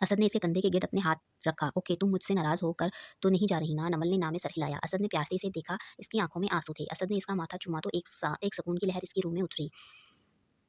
असद ने इसके कंधे के गिर्द अपने हाथ रखा। ओके, तुम मुझसे नाराज़ होकर तो नहीं जा रही ना? नमल ने ना में सर हिलाया। असद ने प्यार से इसे देखा। इसकी आंखों में आंसू थे। असद ने इसका माथा चूमा तो एक सुकून की लहर इसकी रूह में उतरी।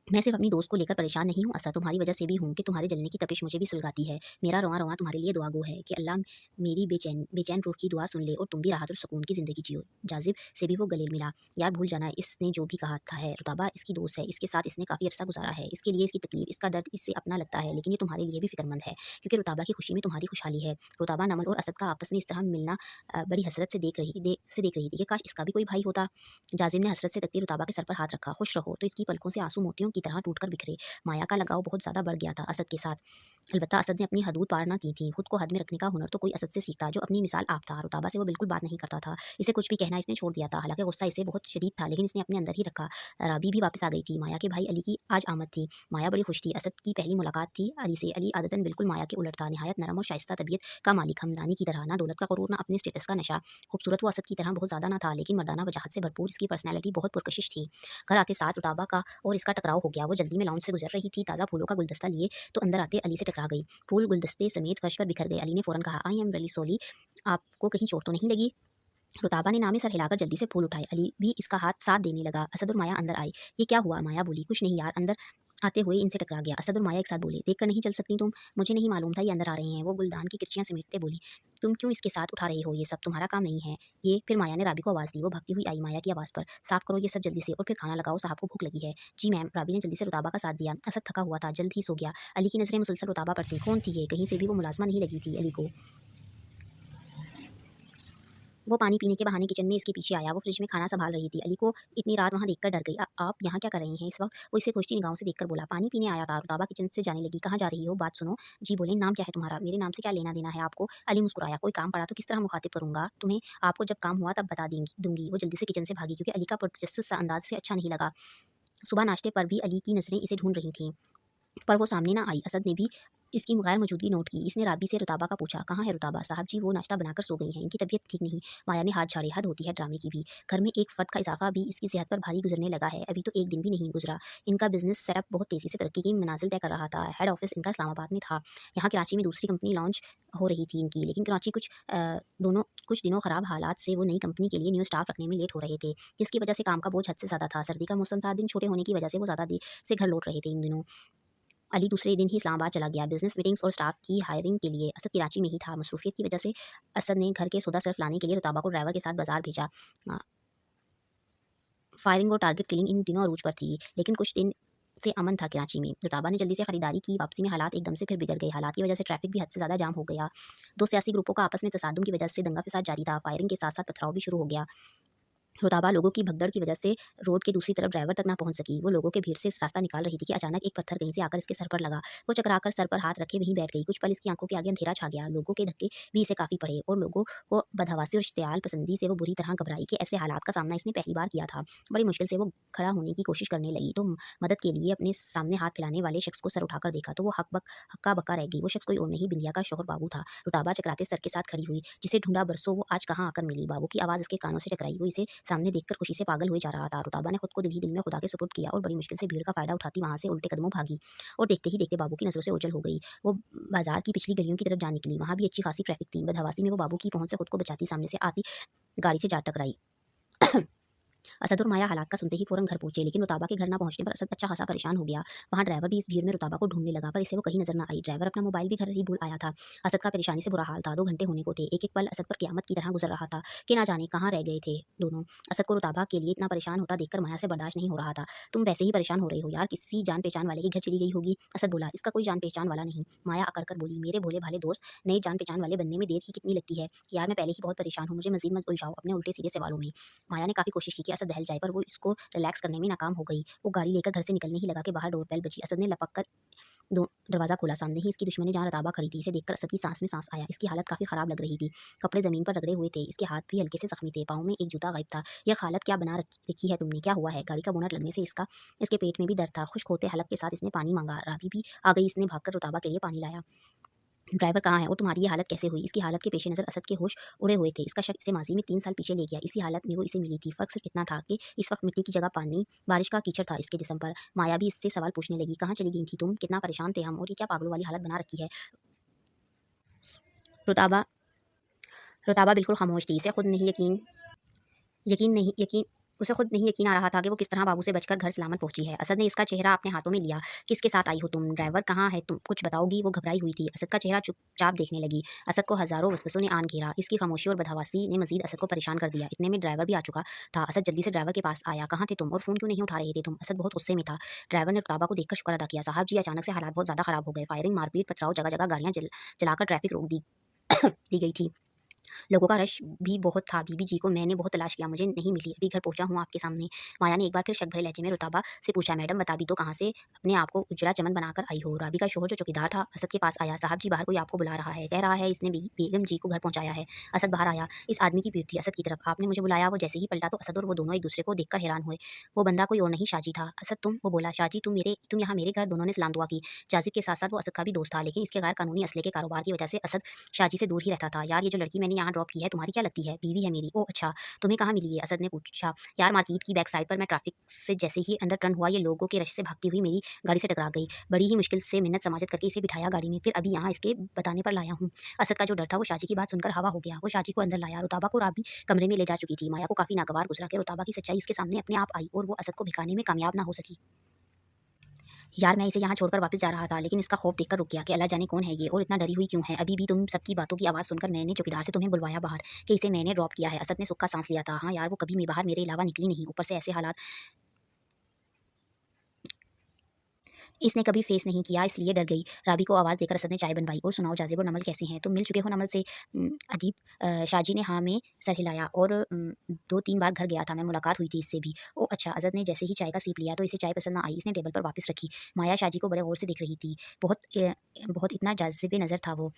मैं सिर्फ अपनी दोस्त को लेकर परेशान नहीं हूँ असद, तुम्हारी वजह से भी हूँ, कि तुम्हारे जलने की तपिश मुझे भी सुलगाती है। मेरा रोआ-रोआ तुम्हारे लिए दुआ गो है कि अल्लाह मेरी बेचैन बेचैन रूह की दुआ सुन ले, और तुम भी राहत और सुकून की ज़िंदगी जियो। जाज़िब से भी वो गले मिला। यार भूल जाना इसने जो भी कहा था है, रुताबा इसकी दोस्त है, इसके साथ इसने काफ़ी अरसा गुज़ारा है। इसके लिए इसकी तकलीफ़, इसका दर्द इससे अपना लगता है, लेकिन ये तुम्हारे लिए भी फ़िक्रमंद है, क्योंकि रुताबा की खुशी में तुम्हारी खुशहाली है। रुताबा नमल और असद का आपस में इस तरह मिलना बड़ी हसरत से देख रही थी कि काश इसका भी कोई भाई होता। जाज़िब ने हसरत से तकती रुताबा के सर पर हाथ रखा। खुश रहो। तो इसकी पलकों से आंसू मोतियों की तरह टूटकर बिखरे। माया का लगाव बहुत ज़्यादा बढ़ गया था असद के साथ। अलबत्ता असद ने अपनी हदूद पार ना की थी। खुद को हद में रखने का हुनर तो कोई असद से सीखता जो अपनी मिसाल आप था। रुताबा से वो बिल्कुल बात नहीं करता था। इसे कुछ भी कहना इसने छोड़ दिया था। हालांकि गुस्सा इसे बहुत शदीद था, लेकिन इसने अपने अंदर ही रखा। राबी भी वापस आ गई थी। माया के भाई अली की आज आमद थी। माया बड़ी खुश थी। असद की पहली मुलाकात थी अली से। अली आदतन बिल्कुल माया के उलट था। निहायत नरम और शाइस्ता तबीयत का मालिक, हमदानी की तरह। ना दौलत का गुरूर, ना अपने स्टेटस का नशा। खूबसूरत वो असद की तरह बहुत ज़्यादा ना था, लेकिन मर्दाना वजाहत से भरपूर इसकी पर्सनैलिटी बहुत पुरकशिश थी। घर आते साथ रुताबा का और इसका टकराव हो गया। वो जल्दी में लाउंज से गुजर रही थी, ताज़ा फूलों का गुलदस्ता लिए तो अंदर आते अली से टकरा गई। फूल गुलदस्ते समेत फर्श पर बिखर गए। अली ने फौरन कहा, आई एम रियली सॉरी, आपको कहीं चोट तो नहीं लगी? रुताबा ने नामे सर हिलाकर जल्दी से फूल उठाए। अली भी इसका हाथ साथ देने लगा। असद और माया अंदर आए। ये क्या हुआ? माया बोली, कुछ नहीं यार, अंदर आते हुए इनसे टकरा गया। असद और माया एक साथ बोले, देख कर नहीं चल सकती तुम? मुझे नहीं मालूम था ये अंदर आ रहे हैं। वो गुलदान की किरचियां समेटते बोली, तुम क्यों इसके साथ उठा रही हो? ये सब तुम्हारा काम नहीं है। ये फिर माया ने राबी को आवाज़ दी। वो भागती हुई आई माया की आवाज़ पर, साफ करो ये सब जल्दी से और फिर खाना लगाओ, साहब को भूख लगी है। जी मैम। राबी ने जल्दी से रुताबा का साथ दिया। असद थका हुआ था, जल्द ही सो गया। अली की नजरें मुसलसल रुताबा पर थी। कौन थी ये? कहीं से भी वो मुलाजमा नहीं लगी थी अली को। वो पानी पीने के बहाने किचन में इसके पीछे आया। वो फ्रिज में खाना संभाल रही थी। अली को इतनी रात वहाँ देखकर डर गई। आप यहाँ क्या कर रही हैं इस वक्त? वो इसे खोजती निगाहों से देखकर बोला, पानी पीने आया था। रुताबा किचन से जाने लगी। कहाँ जा रही हो? बात सुनो। जी बोले, नाम क्या है तुम्हारा? मेरे नाम से क्या लेना देना है आपको? अली मुस्कुराया। कोई काम पड़ा तो किस तरह मुखातिब करूंगा तुम्हें? आपको जब काम हुआ तब बता देंगी दूंगी। वो जल्दी से किचन से भागी, क्योंकि अली का पुरतजस्सुस सा अंदाज से अच्छा नहीं लगा। सुबह नाश्ते पर भी अली की नजरें इसे ढूंढ रही थीं, पर वो सामने ना आई। असद ने भी इसकी गैर मौजूदगी नोट की। इसने राबी से रुताबा का पूछा, कहाँ है रुताबा? साहब जी वो नाश्ता बनाकर सो गई हैं, इनकी तबीयत ठीक नहीं। माया ने हाथ झाड़े। हद होती है ड्रामे की भी। घर में एक फर्द का इजाफा भी इसकी सेहत पर भारी गुजरने लगा है। अभी तो एक दिन भी नहीं गुजरा। इनका बिजनेस सेटअप बहुत तेजी से तरक्की की मनाजिल तय कर रहा था। हेड ऑफिस इनका इस्लामाबाद में था। यहाँ कराची में दूसरी कंपनी लॉन्च हो रही थी इनकी, लेकिन कराची कुछ दिनों खराब हालात से वो नई कंपनी के लिए न्यू स्टाफ रखने में लेट हो रहे थे, जिसकी वजह से काम का बोझ हद से ज़्यादा था। सर्दी का मौसम था, दिन छोटे होने की वजह से वो ज़्यादा देर से घर लौट रहे थे इन दिनों। अली दूसरे दिन ही इस्लामाबाद चला गया। बिज़नेस मीटिंग्स और स्टाफ की हायरिंग के लिए। असद कराची में ही था। मसरूफियत की वजह से असद ने घर के सौदा सर्फ लाने के लिए रुताबा को ड्राइवर के साथ बाजार भेजा। अ, फायरिंग और टारगेट किलिंग इन दिनों अरूज पर थी, लेकिन कुछ दिन से अमन था कराची में। रुताबा ने जल्दी से खरीदारी की। वापसी में हालात एकदम से फिर बिगड़ गए। हालात की वजह से ट्रैफिक भी हद से ज़्यादा जाम हो गया। दो सियासी ग्रुपों का आपस में तसादुम की वजह से दंगा फसाद जारी था। फायरिंग के साथ साथ पथराव भी शुरू हो गया। रुताबा लोगों की भगदड़ की वजह से रोड के दूसरी तरफ ड्राइवर तक ना पहुंच सकी। वो लोगों के भीड़ से रास्ता निकाल रही थी कि अचानक एक पत्थर कहीं से आकर इसके सर पर लगा। वो चकराकर सर पर हाथ रखे वहीं बैठ गई। कुछ पल इसकी आंखों के आगे अंधेरा छा गया। लोगों के धक्के भी इसे काफी पड़े और लोगों को बदहवासी और इश्तियाल पसंदी से वो बुरी तरह घबराई कि ऐसे हालात का सामना इसने पहली बार किया था। बड़ी मुश्किल से वो खड़ा होने की कोशिश करने लगी तो मदद के लिए अपने सामने हाथ फैलाने वाले शख्स को सर उठाकर देखा तो वो हक्का बक्का रह गई। वो शख्स कोई और नहीं, बिंदिया का शौहर बाबू था। रुताबा चकराते सर के साथ खड़ी हुई। जिसे ढूंढा बरसों वो आज कहाँ आकर मिली। बाबू की आवाज़ इसके कानों से टकराई। वो इसे सामने देखकर खुशी से पागल हुए जा रहा था। रुताबा ने खुद को दिल ही दिल में खुदा के सुपुर्द किया और बड़ी मुश्किल से भीड़ का फायदा उठाती वहां से उल्टे कदमों भागी और देखते ही देखते बाबू की नजरों से ओझल हो गई। वो बाजार की पिछली गलियों की तरफ जा निकली। वहां भी अच्छी खासी ट्रैफिक थी। बदहवासी में वो बाबू की पहुंच से खुद को बचाती सामने से आती गाड़ी से जा टकराई। असद और माया हालात का सुनते ही फौरन घर पहुंचे, लेकिन रुताबा के घर ना पहुंचने पर असद अच्छा खासा परेशान हो गया। वहां ड्राइवर भी इस भीड़ में रुताबा को ढूंढने लगा, पर इसे वो कहीं नजर ना आई। ड्राइवर अपना मोबाइल भी घर ही भूल आया था। असद का परेशानी से बुरा हाल था। 2 घंटे होने को थे। एक एक पल असद पर क्यामत की तरह गुजर रहा था कि ना जाने कहाँ रह गए थे दोनों। असद को रुताबा के लिए इतना परेशान होता देखकर माया से बर्दाश्त नहीं हो रहा था। तुम वैसे ही परेशान हो रहे हो यार, किसी जान पहचान वाले के घर चली गई होगी। असद बोला, इसका कोई जान पहचान वाला नहीं। माया अकड़कर बोली, मेरे भोले भाले दोस्त, नए जान पहचान वाले बनने में देर ही कितनी लगती है यार। मैं पहले ही बहुत परेशान हूँ, मुझे मजीद मत उलझाओ अपने उल्टे सीधे सवालों में। माया ने काफ़ी कोशिश की कि असद बहल जाए, पर वो इसको रिलैक्स करने में नाकाम हो गई। वो गाड़ी लेकर घर से निकलने ही लगा कि बाहर डोरबेल बजी। असद ने लपक कर दो दरवाज़ा खोला। सामने ही इसकी दुश्मनी जहाँ रताबा खड़ी थी। इसे देखकर असद की सांस में सांस आया। इसकी हालत काफ़ी ख़राब लग रही थी। कपड़े ज़मीन पर रगड़े हुए थे। इसके हाथ भी हल्के से ज़ख्मी थे। पाँव में एक जूता गायब था। यह हालत क्या बना रखी है तुमने? क्या हुआ है? गाड़ी का बोनट लगने से इसके पेट में भी दर्द था। खुश्क होते हलक के साथ इसने पानी मांगा। राबी भी आ गई। इसने भागकर रुताबा के लिए पानी लाया। ड्राइवर कहाँ है और तुम्हारी ये हालत कैसे हुई? इसकी हालत के पेश नज़र असद के होश उड़े हुए थे। इसका शक इसे माजी में 3 साल पीछे ले गया। इसी हालत में वो इसे मिली थी। फ़र्क सिर्फ इतना था कि इस वक्त मिट्टी की जगह पानी, बारिश का कीचड़ था इसके जिस्म पर। माया भी इससे सवाल पूछने लगी, कहाँ चली गई थी तुम? कितना परेशान थे हम, और ये क्या पागलों वाली हालत बना रखी है? रुताबा रुताबा बिल्कुल खामोश थी। इसे खुद नहीं यकीन यकीन नहीं यकीन उसे खुद नहीं यकीन आ रहा था कि वो किस तरह बाबू से बचकर घर सलामत पहुंची है। असद ने इसका चेहरा अपने हाथों में लिया। किसके साथ आई हो तुम? ड्राइवर कहाँ है? तुम कुछ बताओगी? वो घबराई हुई थी। असद का चेहरा चुपचाप देखने लगी। असद को हजारों वसवसों ने आन घेरा। इसकी खामोशी और बदहवासी ने मजीद असद को परेशान कर दिया। इतने में ड्राइवर भी आ चुका था। असद जल्दी से ड्राइवर के पास आया। कहाँ थे तुम और फ़ोन क्यों नहीं उठा रहे थे तुम? असद बहुत गुस्से में था। ड्राइवर ने रुताबा को देखकर शुक्र अदा किया। साहब जी, अचानक से हालात बहुत ज़्यादा खराब हो गए। फायरिंग, मारपीट, पथराव, जगह जगह गाड़ियाँ जलाकर ट्रैफिक रोक दी दी गई थी। लोगों का रश भी बहुत था। बीबी जी को मैंने बहुत तलाश किया, मुझे नहीं मिली। अभी घर पहुँचा हूँ आपके सामने। माया ने एक बार फिर शक भरे लहजे में रुताबा से पूछा, मैडम बता भी दो कहाँ से अपने आप को उजड़ा चमन बनाकर आई हो? राबी का शौहर जो चौकीदार था असद के पास आया। साहब जी बाहर कोई आपको बुला रहा है। कह रहा है इसने बेगम जी को घर पहुँचाया है। असद बाहर आया। इस आदमी की पीठ थी असद की तरफ। आपने मुझे बुलाया। वो जैसे ही पलटा तो असद और वो दोनों एक दूसरे को देखकर हैरान हुए। वो बंदा कोई और नहीं शाजी था। असद तुम? वो बोला, शाजी तुम यहाँ मेरे घर? दोनों ने सलाम दुआ की। जाजिब के साथ-साथ वो असद का भी दोस्त था, लेकिन इसके गैर कानूनी असले के कारोबार की वजह से असद शाजी से दूर ही रहता था। यार ये जो लड़की मैंने यहाँ ड्रॉप की है तुम्हारी क्या लगती है? बीवी है मेरी। ओह अच्छा, तुम्हें कहाँ मिली ये? असद ने पूछा। यार मार्केट की बैक साइड पर मैं ट्रैफिक से जैसे ही अंदर टर्न हुआ ये लोगों के रश से भागती हुई मेरी गाड़ी से टकरा गई। बड़ी ही मुश्किल से मिन्नत समाजत करके इसे बिठाया गाड़ी में, फिर अभी यहाँ इसके बताने पर लाया हूँ। असद का जो डर था वो शाजी की बात सुनकर हवा हो गया। वो शाजी को अंदर लाया। रुताबा को राबी कमरे में ले जा चुकी थी। माया को काफी नागवार गुजरा कि रुताबा की सच्चाई इसके सामने अपने आप आई और वो असद को भिखाने में कामयाब ना हो सकी। यार मैं इसे यहाँ छोड़कर वापस जा रहा था, लेकिन इसका खौफ देखकर रुक गया कि अल्लाह जाने कौन है ये और इतना डरी हुई क्यों है। अभी भी तुम सबकी बातों की आवाज़ सुनकर मैंने चौकीदार से तुम्हें बुलवाया बाहर कि इसे मैंने ड्रॉप किया है। असद ने सुक्का सांस लिया था। हाँ यार वो कभी भी बाहर मेरे अलावा निकली नहीं, ऊपर से ऐसे हालात इसने कभी फेस नहीं किया, इसलिए डर गई। राबी को आवाज़ देकर असद ने चाय बनवाई। और सुनाओ जाज़िब और नमल कैसे हैं? तुम मिल चुके हो नमल से? अदीब शाजी ने हाँ में सर हिलाया। और 2-3 बार घर गया था मैं, मुलाकात हुई थी इससे भी। ओह अच्छा। असद ने जैसे ही चाय का सिप लिया तो इसे चाय पसंद ना आई। इसने टेबल पर वापस रखी। माया शाजी को बड़े गौर से देख रही थी। बहुत इतना जाज़िब नज़र था वो।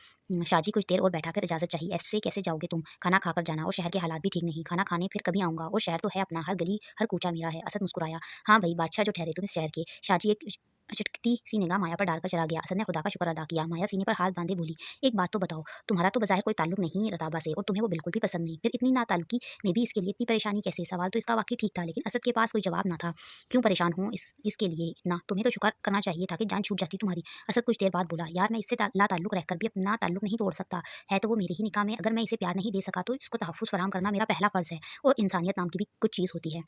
शाजी कुछ देर और बैठा कर इजाज़त चाहिए। ऐसे कैसे जाओगे तुम? खाना खाकर जाना, और शहर के हालात भी ठीक नहीं। खाना खाने फिर कभी आऊँगा, और शहर तो है अपना, हर गली हर कूचा मेरा है। असद मुस्कुराया। हाँ भई बादशाह जो ठहरे तुम इस शहर के। शाजी एक चटकती सी निगाह माया पर डालकर चला गया। असद ने खुदा का शुक्र अदा किया। माया सीने पर हाथ बांधे बोली, एक बात तो बताओ, तुम्हारा तो बज़ाहिर कोई ताल्लुक नहीं है रताबा से, और तुम्हें वो बिल्कुल भी पसंद नहीं, फिर इतनी नाताल्लुकी में भी इसके लिए इतनी परेशानी कैसे? सवाल तो इसका वाकई ठीक था, लेकिन असद के पास कोई जवाब ना था। क्यों परेशान हूँ इसके लिए इतना? तुम्हें तो शुक्र करना चाहिए था कि जान छूट जाती तुम्हारी। असद कुछ देर बाद बोला, यार मैं इससे लाताल्लुक रहकर भी अपना ताल्लुक नहीं तोड़ सकता। है तो वो मेरे ही निकाह में। अगर मैं इसे प्यार नहीं दे सका तो इसको तहफ़्फ़ुज़ फराहम करना मेरा पहला फ़र्ज़ है, और इंसानियत नाम की भी कुछ चीज़ होती है।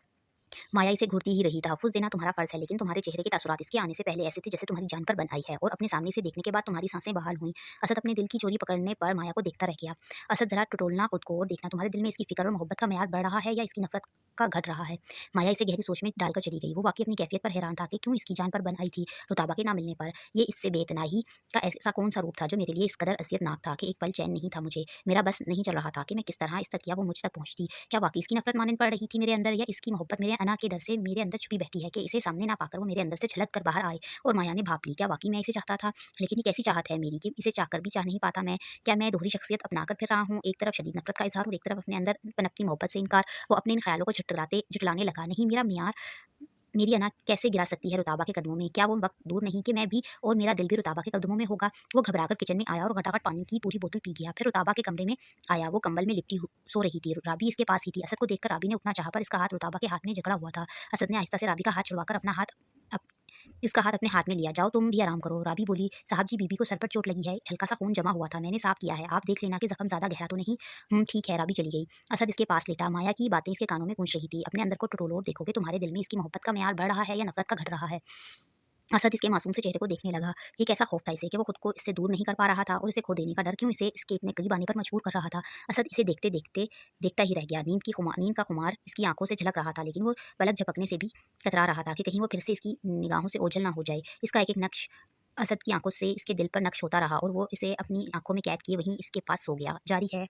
माया इसे घूरती ही रही। तहफ़्फ़ुज़ देना तुम्हारा फ़र्ज़ है, लेकिन तुम्हारे चेहरे के तासुरात इसके आने से पहले ऐसे थे जैसे तुम्हारी जान पर बन आई है, और अपने सामने इसे देखने के बाद तुम्हारी सांसें बहाल हुईं। असद अपने दिल की चोरी पकड़ने पर माया को देखता रह गया। असद ज़रा टटोलना खुद को और देखना, तुम्हारे दिल में इसकी फ़िक्र और मोहब्बत का मयार बढ़ रहा है या इसकी नफ़रत का घट रहा है? माया इसे गहरी सोच में डालकर चली गई। वो वाक़ई अपनी कैफ़ियत पर हैरान था कि क्यों इसकी जान पर बन आई थी। रुताबा के ना मिलने पर ये इससे बेइतनाही का ऐसा कौन-सा रूप था जो मेरे लिए इस कदर अज़ियतनाक था कि एक पल चैन नहीं था मुझे। मेरा बस नहीं चल रहा था कि मैं किस तरह इस तक या वो मुझ तक पहुँचती। क्या वाक़ई इसकी नफ़रत मानन पड़ रही थी मेरे अंदर, या इसकी मोहब्बत मेरे अना के डर से मेरे अंदर छुपी बैठी है कि इसे सामने ना पाकर वो मेरे अंदर से छलक कर बाहर आए और माया ने भाप ली? क्या वाक़ई मैं इसे चाहता था? लेकिन ये कैसी चाहत है मेरी कि इसे चाहकर भी चाह नहीं पाता मैं? क्या मैं दोहरी शख्सियत अपनाकर फिर रहा हूँ? एक तरफ शदीद नफ़रत का इज़हार और एक तरफ अपने अंदर पनपती मोहब्बत से इनकार। वो अपने इन ख़्यालों को झुठलाने लगा। नहीं, मेरा मियार मेरी अना कैसे गिरा सकती है रुताबा के कदमों में? क्या वो वक़्त दूर नहीं कि मैं भी और मेरा दिल भी रुताबा के कदमों में होगा? वो घबराकर किचन में आया और खटाखट पानी की पूरी बोतल पी गया। फिर रुताबा के कमरे में आया। वो कंबल में लिपटी सो रही थी। राबी इसके पास ही थी। असद को देखकर राबी ने उठना चाहा, पर इसका हाथ रुताबा के हाथ में जकड़ा हुआ था। असद ने आहिस्ता से राबी का हाथ छुड़वाकर इसका हाथ अपने हाथ में लिया। जाओ तुम भी आराम करो। राबी बोली, साहब जी बीबी को सर पर चोट लगी है, हल्का-सा खून जमा हुआ था, मैंने साफ किया है, आप देख लेना कि ज़ख्म ज़्यादा गहरा तो नहीं। ठीक है। राबी चली गई। असद इसके पास लेटा। माया की बातें इसके कानों में गूंज रही थी। अपने अंदर को टटोलो और देखो कि तुम्हारे दिल में इसकी मोहब्बत का म्यार बढ़ रहा है या नफ़रत का घट रहा है। असद इसके मासूम से चेहरे को देखने लगा। ये कैसा खौफ था इसे कि वो खुद को इससे दूर नहीं कर पा रहा था, और इसे खो देने का डर क्यों इसे इसके इतने करीब आने पर मजबूर कर रहा था। असद इसे देखते-देखते देखता ही रह गया। नींद का खुमार इसकी आँखों से झलक रहा था, लेकिन वो पलक झपकने से भी कतरा रहा था कि कहीं वो फिर से इसकी निगाहों से ओझल ना हो जाए। इसका एक-एक नक्श असद की आँखों से इसके दिल पर नक्श होता रहा, और वो इसे अपनी आँखों में कैद किए वहीं इसके पास सो गया। जारी है।